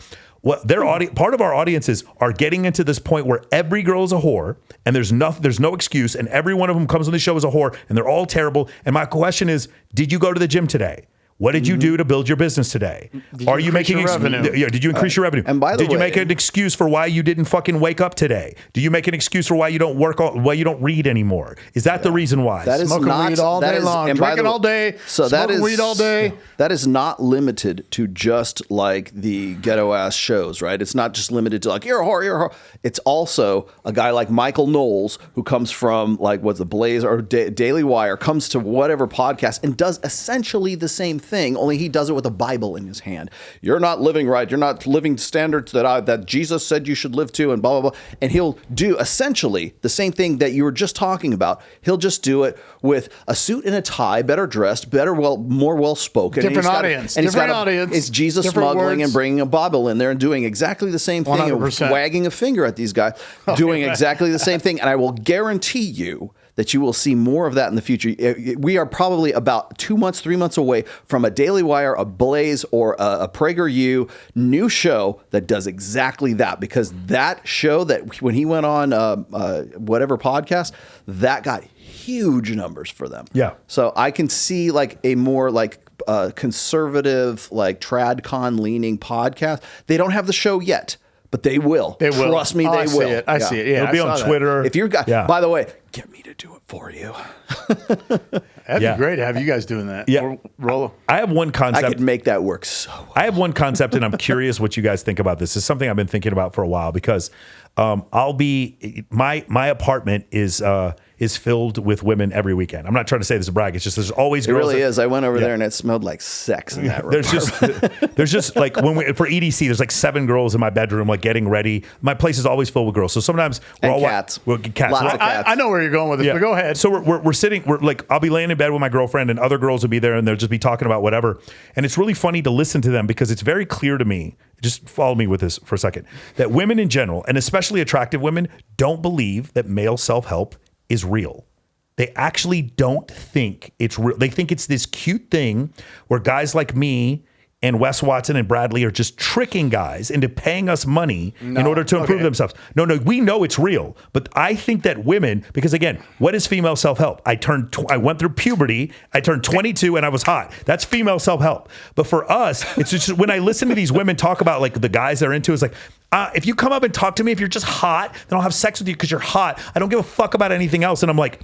part of our audiences are getting into this point where every girl is a whore and there's no excuse, and every one of them comes on the show as a whore and they're all terrible. And my question is, did you go to the gym today? What did you do to build your business today? Are you making revenue? Yeah, did you increase your revenue? And by the way, did you make an excuse for why you didn't fucking wake up today? Do you make an excuse for why you don't why you don't read anymore? Is that the reason why? That is smoking weed all day long, drinking all day, smoking weed all day. That is not limited to just like the ghetto ass shows, right? It's not just limited to like you're a whore. It's also a guy like Michael Knowles who comes from like what's the Blaze or Daily Wire, comes to whatever podcast and does essentially the same thing, only he does it with a Bible in his hand. You're not living right. You're not living standards that Jesus said you should live to, and blah, blah, blah. And he'll do essentially the same thing that you were just talking about. He'll just do it with a suit and a tie, better dressed, more well-spoken. Different audience. It's Jesus smuggling and bringing a Bible in there and doing exactly the same thing 100%. and wagging a finger at these guys, doing exactly the same thing. And I will guarantee you that you will see more of that in the future. We are probably about 2 months, 3 months away from a Daily Wire, a Blaze, or a PragerU new show that does exactly that. Because that show that when he went on whatever podcast, that got huge numbers for them. Yeah. So I can see like a more like conservative, like TradCon leaning podcast. They don't have the show yet, but they will. They will. Trust me, they will. I see it. Yeah, it'll be on Twitter. If you're by the way, get me to do it for you. That'd be great to have you guys doing that. Yeah. Rollo. I have one concept. I could make that work so well. I have one concept, and I'm curious what you guys think about this. It's something I've been thinking about for a while because my apartment is filled with women every weekend. I'm not trying to say this to brag. It's just there's always girls. It really is. I went over there and it smelled like sex in that room. There's just like for EDC, there's like 7 girls in my bedroom, like getting ready. My place is always filled with girls. So sometimes cats. We'll get cats. Lots of cats. I know where you're going with this, but go ahead. So we're sitting. We're like I'll be laying in bed with my girlfriend, and other girls will be there, and they'll just be talking about whatever. And it's really funny to listen to them because it's very clear to me. Just follow me with this for a second. That women in general, and especially attractive women, don't believe that male self-help is real. They actually don't think it's real. They think it's this cute thing where guys like me and Wes Watson and Bradley are just tricking guys into paying us money in order to improve themselves. No, we know it's real. But I think that women, because again, what is female self-help? I went through puberty, I turned 22 and I was hot. That's female self-help. But for us, it's just when I listen to these women talk about like the guys they're into, it's like, if you come up and talk to me, if you're just hot, then I'll have sex with you because you're hot. I don't give a fuck about anything else. And I'm like,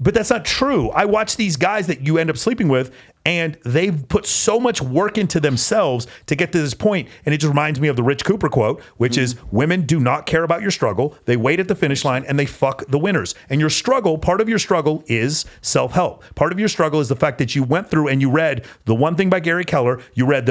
But that's not true. I watch these guys that you end up sleeping with, and they've put so much work into themselves to get to this point. And it just reminds me of the Rich Cooper quote, which is, women do not care about your struggle. They wait at the finish line and they fuck the winners. And your struggle, part of your struggle is self-help. Part of your struggle is the fact that you went through and you read The One Thing by Gary Keller. You read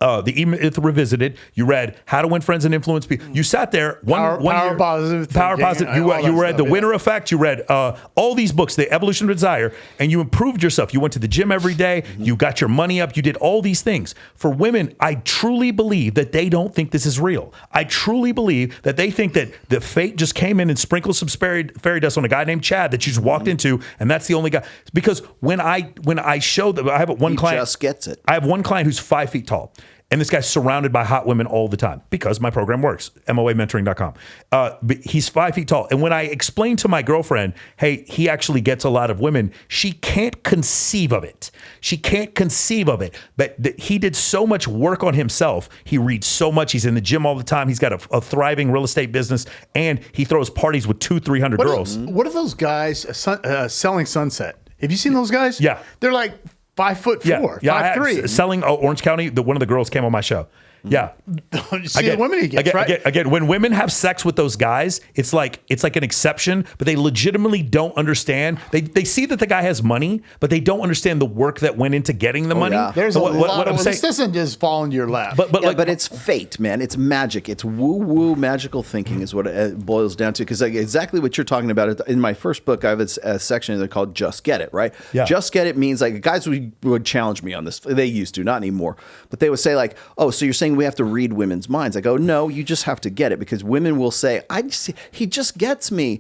The E-Myth Revisited. You read How to Win Friends and Influence People. You sat there Power year, Positive. Power Positive. You read The Winner Effect. You read all these books, The Evolution of Desire, and you improved yourself. You went to the gym every day. You got your money up. You did all these things. For women, I truly believe that they don't think this is real. I truly believe that they think that the fate just came in and sprinkled some fairy dust on a guy named Chad that you just walked into, and that's the only guy. Because when I show them, I have one client. Just gets it. I have one client who's 5 feet tall. And this guy's surrounded by hot women all the time because my program works, MOAmentoring.com. But he's 5 feet tall. And when I explain to my girlfriend, hey, he actually gets a lot of women, she can't conceive of it. She can't conceive of it. But he did so much work on himself. He reads so much. He's in the gym all the time. He's got a thriving real estate business. And he throws parties with 200-300 girls. What are those guys selling Sunset? Have you seen those guys? Yeah. They're like 5'4", 5'3". Selling Orange County, one of the girls came on my show. Yeah. You see the women he gets, right? Again, when women have sex with those guys, it's like an exception, but they legitimately don't understand. They see that the guy has money, but they don't understand the work that went into getting the money. Yeah. There's what I'm saying. This doesn't just fall into your lap. But it's fate, man. It's magic. It's woo-woo magical thinking is what it boils down to. Because exactly what you're talking about. In my first book, I have a section there called Just Get It, right? Yeah. Just Get It means like guys would challenge me on this. They used to, not anymore. But they would say like, oh, so you're saying we have to read women's minds. I go, no, you just have to get it, because women will say, he just gets me.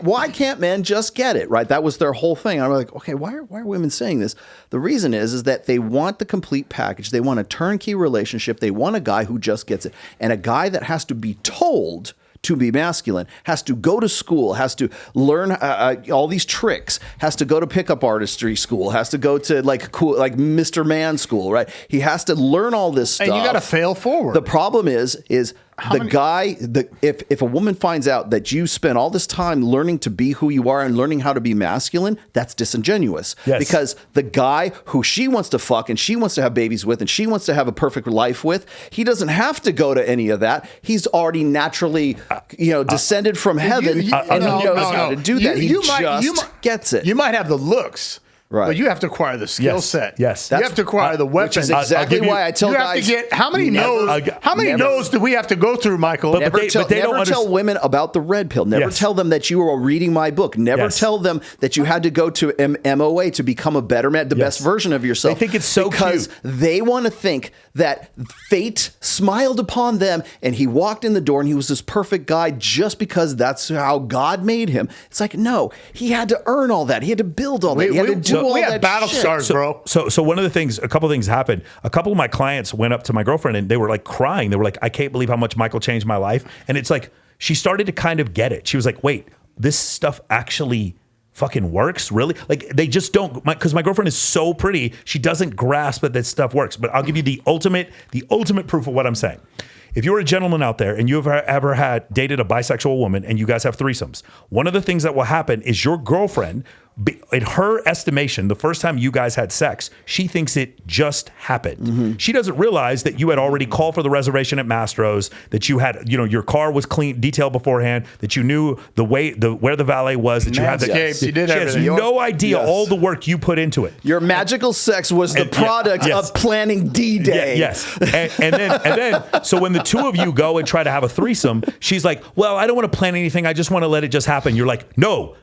Why can't men just get it? Right? That was their whole thing. I'm like, okay, why are women saying this? The reason is that they want the complete package. They want a turnkey relationship. They want a guy who just gets it. And a guy that has to be told to be masculine, has to go to school, has to learn all these tricks, has to go to pickup artistry school, has to go to like Mr. Man school, right? He has to learn all this stuff. And you got to fail forward. The problem is if a woman finds out that you spent all this time learning to be who you are and learning how to be masculine, that's disingenuous. Yes. Because the guy who she wants to fuck and she wants to have babies with and she wants to have a perfect life with, he doesn't have to go to any of that. He's already naturally, descended from heaven, and he knows how to do that. He just gets it. You might have the looks. Right. But you have to acquire the skill set. Yes. You have to acquire the weapons. Which is exactly why I tell guys. You have to get, how many no's do we have to go through, Michael? Never tell women about the red pill. Never tell them that you are reading my book. Never tell them that you had to go to MOA to become a better man, the best version of yourself. They think it's so because cute. They want to think that fate smiled upon them and he walked in the door and he was this perfect guy just because that's how God made him. It's like, no, he had to earn all that. He had to build all that. He had to do all that. We have battle scars, bro. So one of the things, a couple of things happened. A couple of my clients went up to my girlfriend and they were like crying. They were like, I can't believe how much Michael changed my life. And it's like, she started to kind of get it. She was like, wait, this stuff actually fucking works? Really? Like they just don't, because my girlfriend is so pretty. She doesn't grasp that this stuff works. But I'll give you the ultimate proof of what I'm saying. If you're a gentleman out there and you've ever dated a bisexual woman and you guys have threesomes, one of the things that will happen is your girlfriend, in her estimation, the first time you guys had sex, she thinks it just happened. Mm-hmm. She doesn't realize that you had already called for the reservation at Mastro's, that you had, your car was clean, detailed beforehand, that you knew where the valet was, that you had you did everything. She has no idea all the work you put into it. Your magical sex was the product of planning D-Day. Yes. And then, so when the two of you go and try to have a threesome, she's like, well, I don't want to plan anything. I just want to let it just happen. You're like, no.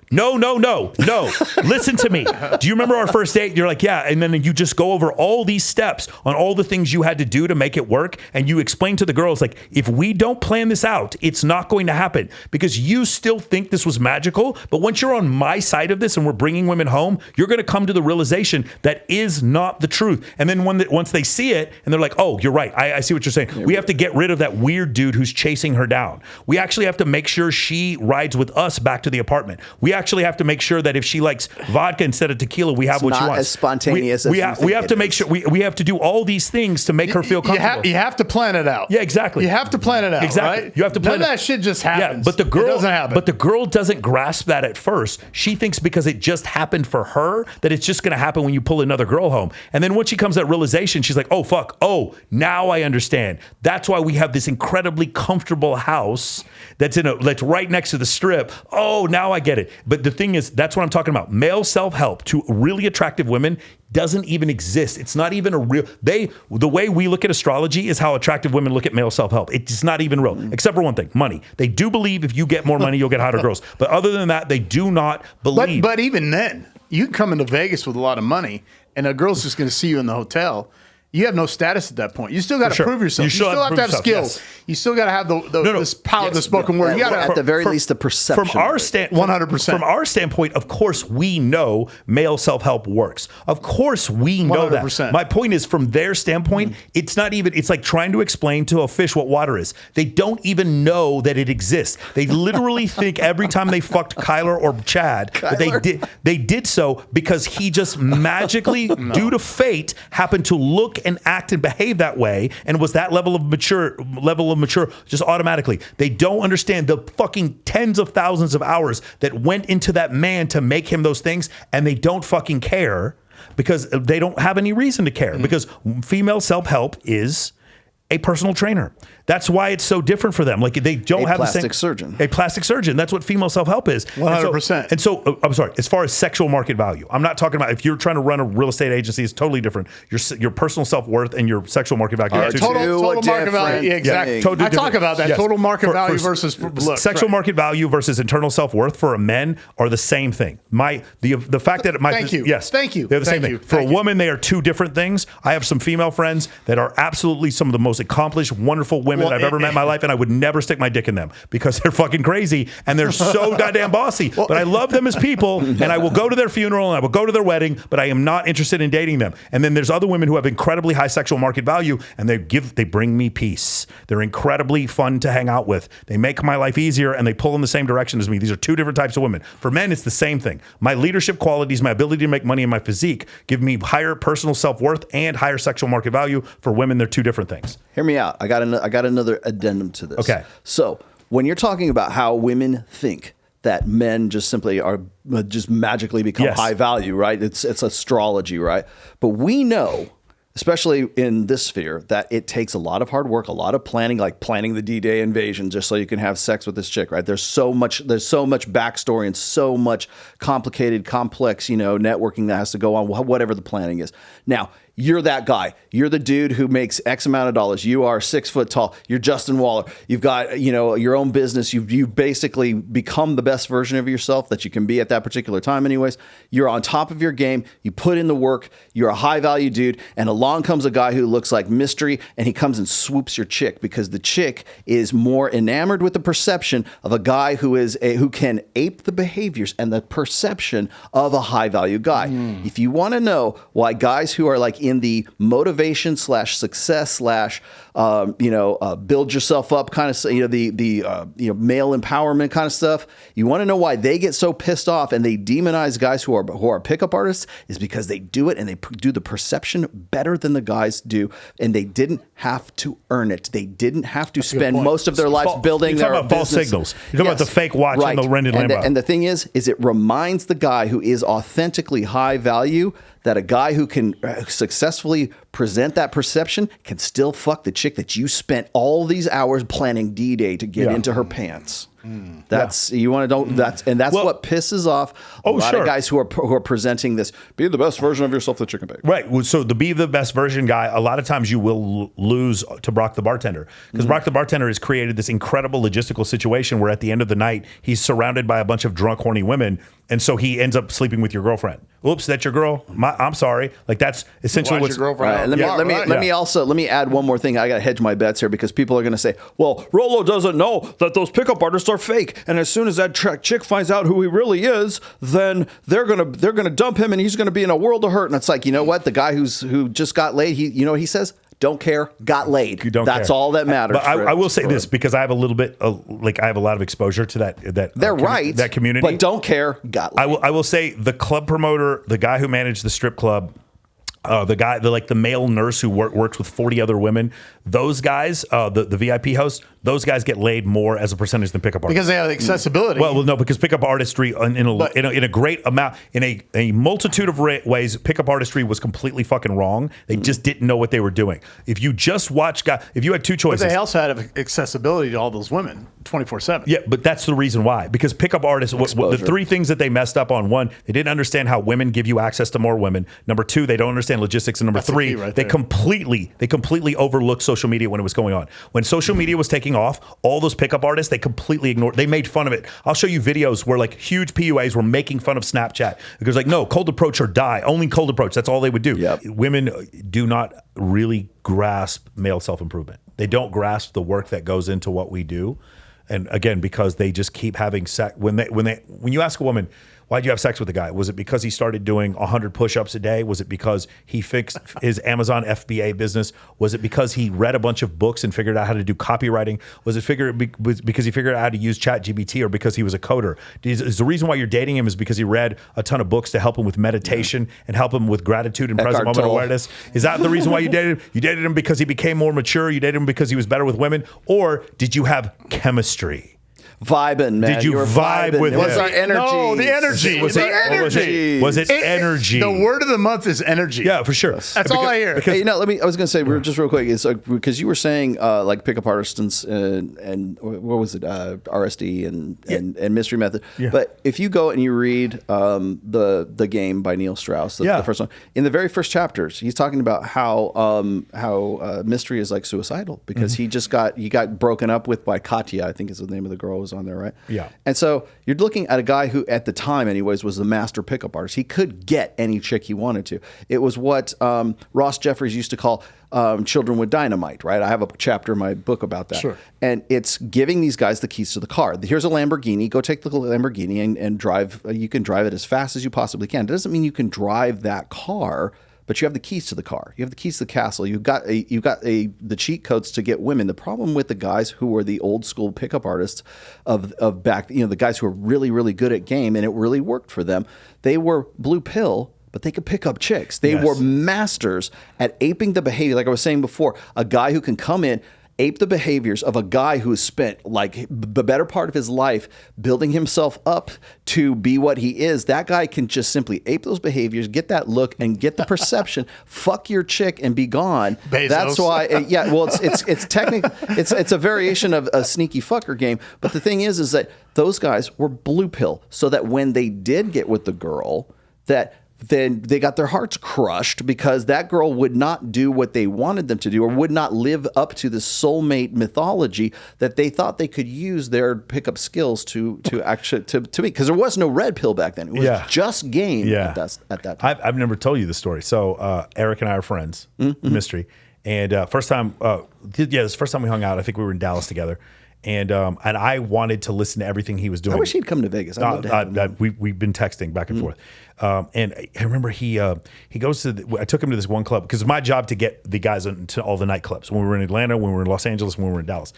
Listen to me. Do you remember our first date? You're like, yeah. And then you just go over all these steps on all the things you had to do to make it work. And you explain to the girls, like, if we don't plan this out, it's not going to happen, because you still think this was magical. But once you're on my side of this and we're bringing women home, you're going to come to the realization that is not the truth. And then once they see it and they're like, oh, you're right. I see what you're saying. We have to get rid of that weird dude who's chasing her down. We actually have to make sure she rides with us back to the apartment. We actually have to make sure that if she likes vodka instead of tequila, we have what she not wants. as spontaneous as we you have think to it make is. sure we have to do all these things to make her feel comfortable. You have to plan it out. Yeah, exactly. You have to plan it out. Exactly. Right? You have to plan None of that shit just happens. Yeah, but the girl it doesn't happen. But the girl doesn't grasp that at first. She thinks because it just happened for her that it's just going to happen when you pull another girl home. And then once she comes to that realization, she's like, "Oh fuck! Oh, now I understand. That's why we have this incredibly comfortable house that's right next to the strip. Oh, now I get it." But the thing is, that's what I'm talking about. Male self-help to really attractive women doesn't even exist. It's not even a real. The way we look at astrology is how attractive women look at male self-help. It's not even real, except for one thing: money. They do believe if you get more money, you'll get hotter girls. But other than that, they do not believe. But even then, you can come into Vegas with a lot of money, and a girl's just going to see you in the hotel. You have no status at that point. You still got to prove yourself. You still have to have skills. Yes. You still got to have this power of the spoken word. You got to at the very least the perception. From our 100%. From our standpoint, of course, we know male self-help works. Of course, we know 100%. That. My point is, from their standpoint, it's not even. It's like trying to explain to a fish what water is. They don't even know that it exists. They literally think every time they fucked Kyler or Chad, that they did so because he just magically, due to fate, happened to look and act and behave that way, and was that level of mature just automatically. They don't understand the fucking tens of thousands of hours that went into that man to make him those things, and they don't fucking care because they don't have any reason to care because female self-help is a personal trainer. That's why it's so different for them. Like they don't have the same. A plastic surgeon. That's what female self-help is. 100%. And so, I'm sorry, as far as sexual market value, I'm not talking about if you're trying to run a real estate agency, it's totally different. Your personal self-worth and your sexual market value. Total market value. Yeah, exactly. I talk about that. Yes. Total market value versus sexual market value versus internal self-worth for a men are the same thing. The fact that Thank you. Yes. Thank you. They're the same thing. For a woman, they are two different things. I have some female friends that are absolutely some of the most accomplished, wonderful women I've ever met in my life, and I would never stick my dick in them because they're fucking crazy and they're so goddamn bossy. But I love them as people, and I will go to their funeral and I will go to their wedding, but I am not interested in dating them. And then there's other women who have incredibly high sexual market value, and they bring me peace. They're incredibly fun to hang out with. They make my life easier, and they pull in the same direction as me. These are two different types of women. For men, it's the same thing. My leadership qualities, my ability to make money, and my physique give me higher personal self-worth and higher sexual market value. For women, they're two different things. Hear me out. I got another addendum to this. Okay. So when you're talking about how women think that men just simply are just magically become high value, right? It's astrology, right? But we know, especially in this sphere, that it takes a lot of hard work, a lot of planning, like planning the D-Day invasion just so you can have sex with this chick, right? There's so much backstory and so much complicated, complex, networking that has to go on, whatever the planning is. Now, you're that guy. You're the dude who makes X amount of dollars. You are 6 foot tall. You're Justin Waller. You've got, your own business. You've basically become the best version of yourself that you can be at that particular time anyways. You're on top of your game. You put in the work. You're a high value dude. And along comes a guy who looks like mystery, and he comes and swoops your chick because the chick is more enamored with the perception of a guy who can ape the behaviors and the perception of a high value guy. If you want to know why guys who are like in the motivation / success / build yourself up kind of, the male empowerment kind of stuff. You want to know why they get so pissed off and they demonize guys who are pickup artists is because they do it and they do the perception better than the guys do, and they didn't have to earn it. They didn't have to spend most of their lives building their business. False signals. You're talking about the fake watch and the rented Lambo. And the thing is it reminds the guy who is authentically high value that a guy who can successfully present that perception can still fuck the chick that you spent all these hours planning D-Day to get into her pants. That's you want to know that's what pisses off a lot of guys who are presenting this. Be the best version of yourself that you can be. Right. So the be the best version guy, a lot of times you will lose to Brock the bartender because Brock the bartender has created this incredible logistical situation where at the end of the night he's surrounded by a bunch of drunk, horny women, and so he ends up sleeping with your girlfriend. Oops, that's your girl. I'm sorry. Like that's essentially what's your girlfriend. Right. Let me add one more thing. I got to hedge my bets here because people are going to say, "Well, Rollo doesn't know that those pickup artists are fake, and as soon as that chick finds out who he really is, then they're gonna dump him, and he's gonna be in a world of hurt." And it's like, you know what? The guy who just got laid, he what he says, Don't care, got laid. That's all that matters. But I will say this, because I have a little bit, I have a lot of exposure to that. They're right. That community. But don't care, got laid. I will say the club promoter, the guy who managed the strip club, the male nurse who works with 40 other women, those guys, the VIP hosts, those guys get laid more as a percentage than pickup artists. Because they have accessibility. Well, no, because pickup artistry in a great amount, in a multitude of ways, pickup artistry was completely fucking wrong. They just didn't know what they were doing. If you just watch guys, if you had two choices. But they also had accessibility to all those women 24/7. Yeah, but that's the reason why. Because pickup artists, the three things that they messed up on: one, they didn't understand how women give you access to more women. Number two, they don't understand logistics. And number three, they completely overlooked social media when it was going on. When social media was taking off, all those pickup artists, they completely ignored. They made fun of it. I'll show you videos where huge PUAs were making fun of Snapchat because no, cold approach or die. Only cold approach. That's all they would do. Yep. Women do not really grasp male self-improvement. They don't grasp the work that goes into what we do. And again, because they just keep having sex. When you ask a woman, why'd you have sex with a guy? Was it because he started doing 100 push-ups a day? Was it because he fixed his Amazon FBA business? Was it because he read a bunch of books and figured out how to do copywriting? Was it because he figured out how to use ChatGPT, or because he was a coder? Is the reason why you're dating him is because he read a ton of books to help him with meditation and help him with gratitude and present moment awareness? Is that the reason why you dated him? You dated him because he became more mature? You dated him because he was better with women? Or did you have chemistry? Vibing, man. Did you vibe with him? Was our energy? No, the energy. Was it energy? The word of the month is energy. Yeah, for sure. That's all I hear. Hey, I was going to say, just real quick, it's because you were saying pickup artists and what was it, RSD and Mystery Method. Yeah. But if you go and you read the Game by Neil Strauss, the first one, in the very first chapters, he's talking about how Mystery is suicidal because he got broken up with by Katya, I think is the name of the girl. On there, right? Yeah. And so you're looking at a guy who, at the time, anyways, was the master pickup artist. He could get any chick he wanted to. It was what Ross Jeffries used to call children with dynamite, right? I have a chapter in my book about that. Sure. And it's giving these guys the keys to the car. Here's a Lamborghini. Go take the Lamborghini and drive. You can drive it as fast as you possibly can. It doesn't mean you can drive that car, but you have the keys to the car. You have the keys to the castle. You've got the cheat codes to get women. The problem with the guys who were the old school pickup artists of back, the guys who were really, really good at game and it really worked for them, they were blue pill, but they could pick up chicks. They were masters at aping the behavior. Like I was saying before, a guy who can come in, ape the behaviors of a guy who has spent the better part of his life building himself up to be what he is. That guy can just simply ape those behaviors, get that look, and get the perception. Fuck your chick and be gone. Bezos. That's why. It's technically it's a variation of a sneaky fucker game. But the thing is that those guys were blue pill, so that when they did get with the girl, then they got their hearts crushed because that girl would not do what they wanted them to do, or would not live up to the soulmate mythology that they thought they could use their pickup skills to actually to meet. Because there was no red pill back then; it was just game at that time. I've never told you the story. So Eric and I are friends, Mystery, and this first time we hung out. I think we were in Dallas together. And I wanted to listen to everything he was doing. I wish he'd come to Vegas. We've been texting back and forth. And I remember he goes to I took him to this one club because it's my job to get the guys into all the nightclubs. When we were in Atlanta, when we were in Los Angeles, when we were in Dallas,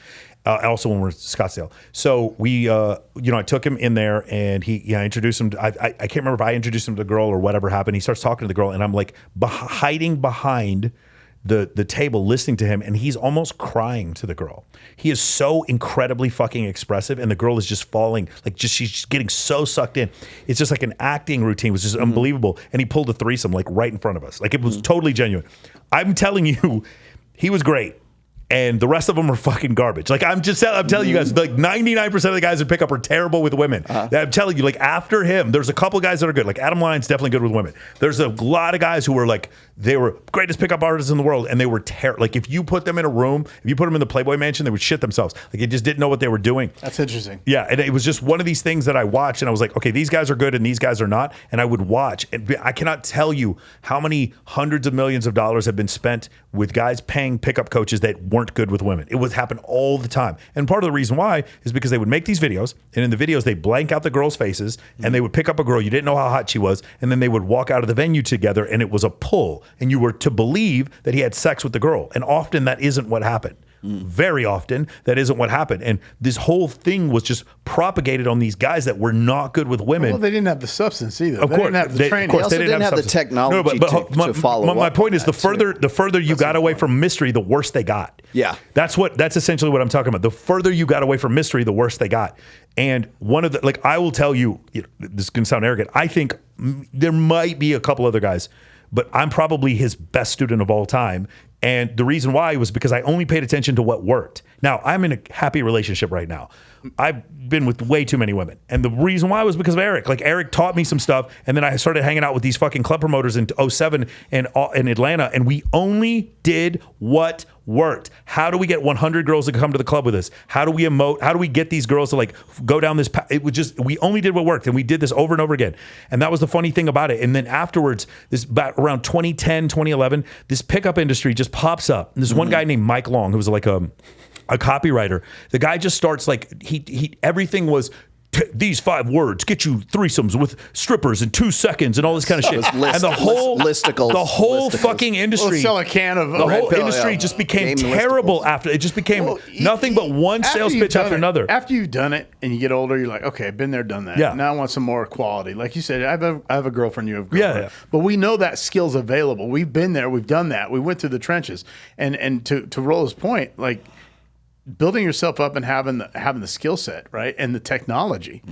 also when we were in Scottsdale. So we, I took him in there and I introduced him. I can't remember if I introduced him to the girl or whatever happened. He starts talking to the girl and I'm hiding behind the table listening to him, and he's almost crying to the girl. He is so incredibly fucking expressive, and the girl is just falling, she's just getting so sucked in. It's just like an acting routine. It was just unbelievable. And he pulled a threesome right in front of us. It was totally genuine. I'm telling you, he was great. And the rest of them are fucking garbage. I'm telling you guys, 99% of the guys that pick up are terrible with women. I'm telling you, after him, there's a couple guys that are good. Adam Lyon's definitely good with women. There's a lot of guys who were they were greatest pickup artists in the world, and they were terrible. If you put them in a room, if you put them in the Playboy Mansion, they would shit themselves. They just didn't know what they were doing. That's interesting. Yeah, and it was just one of these things that I watched, and I was like, okay, these guys are good, and these guys are not. And I would watch, and I cannot tell you how many hundreds of millions of dollars have been spent with guys paying pickup coaches that weren't good with women. It would happen all the time. And part of the reason why is because they would make these videos, and in the videos, they blank out the girls' faces, and they would pick up a girl, you didn't know how hot she was, and then they would walk out of the venue together, and it was a pull. and you were to believe that he had sex with the girl. And often that isn't what happened. Very often that isn't what happened. And this whole thing was just propagated on these guys that were not good with women. Well, they didn't have the substance either. Of they course, didn't have the training. They also didn't have the technology to follow my up point on is that, the further you got away from mystery, the worse they got. Yeah. That's essentially what I'm talking about. The further you got away from mystery, the worse they got. And one of the, like, I will tell you, this can sound arrogant, I think there might be a couple other guys, but I'm probably his best student of all time. And the reason why was because I only paid attention to what worked. Now, I'm in a happy relationship right now. I've been with way too many women. And the reason why was because of Eric. Like, Eric taught me some stuff, and then I started hanging out with these fucking club promoters in 2007 in Atlanta, and we only did what worked. How do we get 100 girls to come to the club with us? How do we emote? How do we get these girls to like go down this path? It was just, we only did what worked, and we did this over and over again. And that was the funny thing about it. And then afterwards, this about around 2010, 2011, this pickup industry just pops up. And there's one guy named Mike Long, who was like a copywriter. The guy just starts like, he everything was, these 5 words get you threesomes with strippers in 2 seconds and all this kind of shit. And the whole fucking industry, We'll sell a can of the whole industry just became terrible after. It just became nothing but one sales pitch after another. After you've done it and you get older, you're like, okay, I've been there, done that. Yeah. Now I want some more quality. Like you said, I have a girlfriend, you have a girlfriend. Yeah. But we know that skill's available. We've been there, we've done that. We went through the trenches. And to Rollo's point, like, building yourself up and having the skill set, right, and the technology,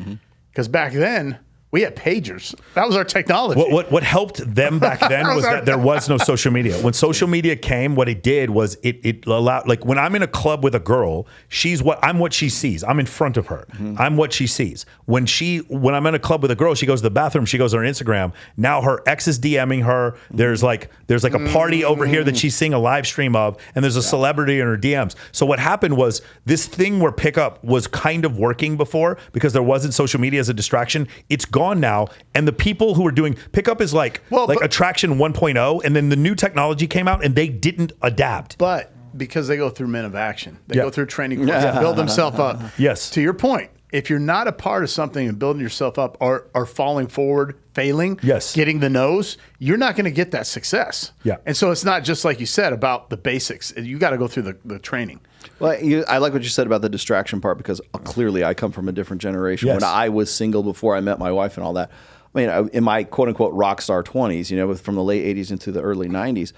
because back then we had pagers. That was our technology. What helped them back then was that there was no social media. When social media came, what it did was it allowed, like, when I'm in a club with a girl, I'm what she sees. I'm in front of her. I'm what she sees. When I'm in a club with a girl, she goes to the bathroom, she goes on her Instagram. Now her ex is DMing her. There's like a party over here that she's seeing a live stream of, and there's a celebrity in her DMs. So what happened was this thing where pickup was kind of working before because there wasn't social media as a distraction. It's gone now, and the people who are doing pickup is like attraction 1.0, and then the new technology came out and they didn't adapt. But because they go through men of action, they go through training courses, build themselves up. Yes. To your point, if you're not a part of something and building yourself up or falling forward, failing, getting the nose, you're not going to get that success. Yeah. And so it's not just like you said about the basics. You got to go through the training. Well, I like what you said about the distraction part, because clearly I come from a different generation. Yes. When I was single before I met my wife and all that, I mean, in my quote unquote rock star 20s, from the late 80s into the early 90s,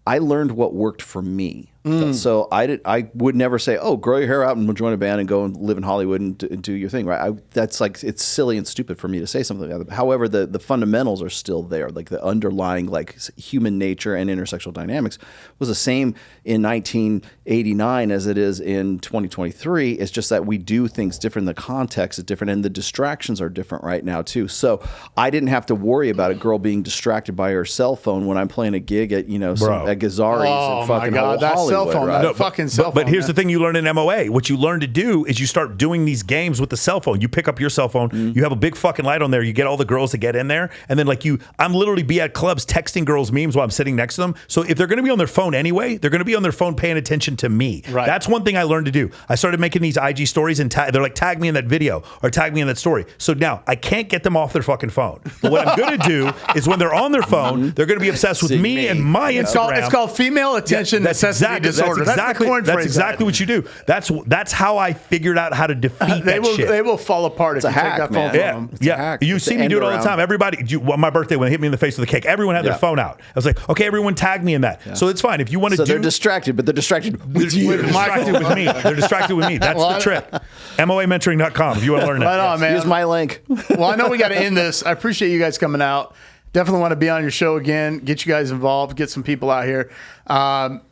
I learned what worked for me. So I would never say, "Oh, grow your hair out and join a band and go and live in Hollywood and do your thing." Right? That's like, it's silly and stupid for me to say something like that. However, the fundamentals are still there. Like the underlying like human nature and intersectional dynamics was the same in 1989 as it is in 2023. It's just that we do things different. The context is different, and the distractions are different right now too. So I didn't have to worry about a girl being distracted by her cell phone when I'm playing a gig at at Gazzari's and fucking Hollywood. Cell phone, right? fucking cell phone. But here's the thing you learn in MOA. What you learn to do is you start doing these games with the cell phone. You pick up your cell phone, you have a big fucking light on there, you get all the girls to get in there, and then I'm literally be at clubs texting girls memes while I'm sitting next to them. So if they're going to be on their phone anyway, they're going to be on their phone paying attention to me. Right. That's one thing I learned to do. I started making these IG stories and they're like, tag me in that video or tag me in that story. So now I can't get them off their fucking phone. But what I'm going to do is when they're on their phone, they're going to be obsessed with me and my Instagram. It's called female attention necessity disorder. That's exactly what you do. That's how I figured out how to defeat that shit. They will fall apart if you take that phone from them. Yeah. You see me do it all the time. Everybody, my birthday, when they hit me in the face with a cake, everyone had their phone out. I was like, okay, everyone tag me in that. So it's fine. If you want to do... they're distracted, but they're distracted with you. They're distracted with me. They're distracted with me. That's the trick. MOAmentoring.com if you want to learn that. Right on, man. Use my link. Well, I know we got to end this. I appreciate you guys coming out. Definitely want to be on your show again, get you guys involved, get some people out here.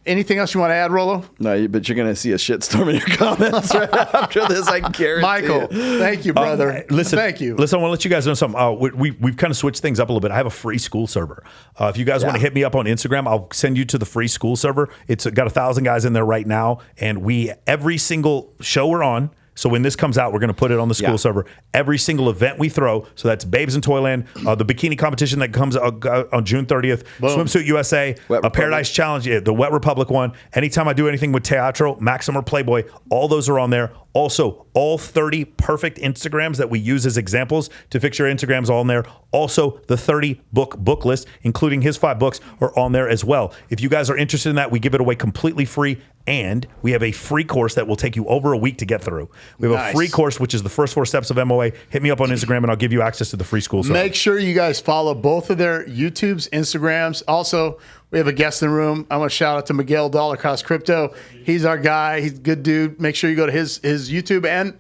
Anything else you want to add, Rollo? No, but you're going to see a shitstorm in your comments right after this, I guarantee. Michael, thank you, brother. Thank you. Listen, I want to let you guys know something. We've kind of switched things up a little bit. I have a free school server. If you guys want to hit me up on Instagram, I'll send you to the free school server. It's got 1,000 guys in there right now, and every single show we're on, so when this comes out, we're going to put it on the school server. Every single event we throw, so that's Babes in Toyland, the bikini competition that comes on June 30th, Swimsuit USA, a Paradise Challenge, the Wet Republic one. Anytime I do anything with Teatro, Maxim, or Playboy, all those are on there. Also, all 30 perfect Instagrams that we use as examples to fix your Instagrams all in there. Also, the 30 book list, including his 5 books, are on there as well. If you guys are interested in that, we give it away completely free. And we have a free course that will take you over a week to get through. We have a free course, which is the first 4 steps of MOA. Hit me up on Instagram, and I'll give you access to the free school. Make sure you guys follow both of their YouTubes, Instagrams. Also, we have a guest in the room. I want to shout out to Miguel Dollar Cost Crypto. He's our guy. He's a good dude. Make sure you go to his YouTube and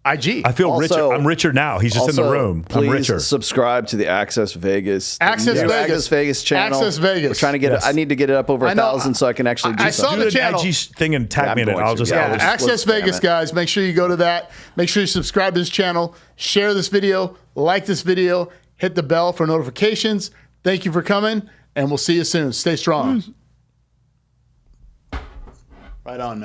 IG. I feel richer. I'm richer now. He's just in the room. I'm richer. Please subscribe to the Access Vegas. Access Vegas channel. Access Vegas. We're trying to get it. I need to get it up over 1,000 so I can actually do I saw something. the channel. IG thing and tag me in it. I'll just Access Vegas, guys. Make sure you go to that. Make sure you subscribe to this channel. Share this video. Like this video. Hit the bell for notifications. Thank you for coming, and we'll see you soon. Stay strong. Right on, man.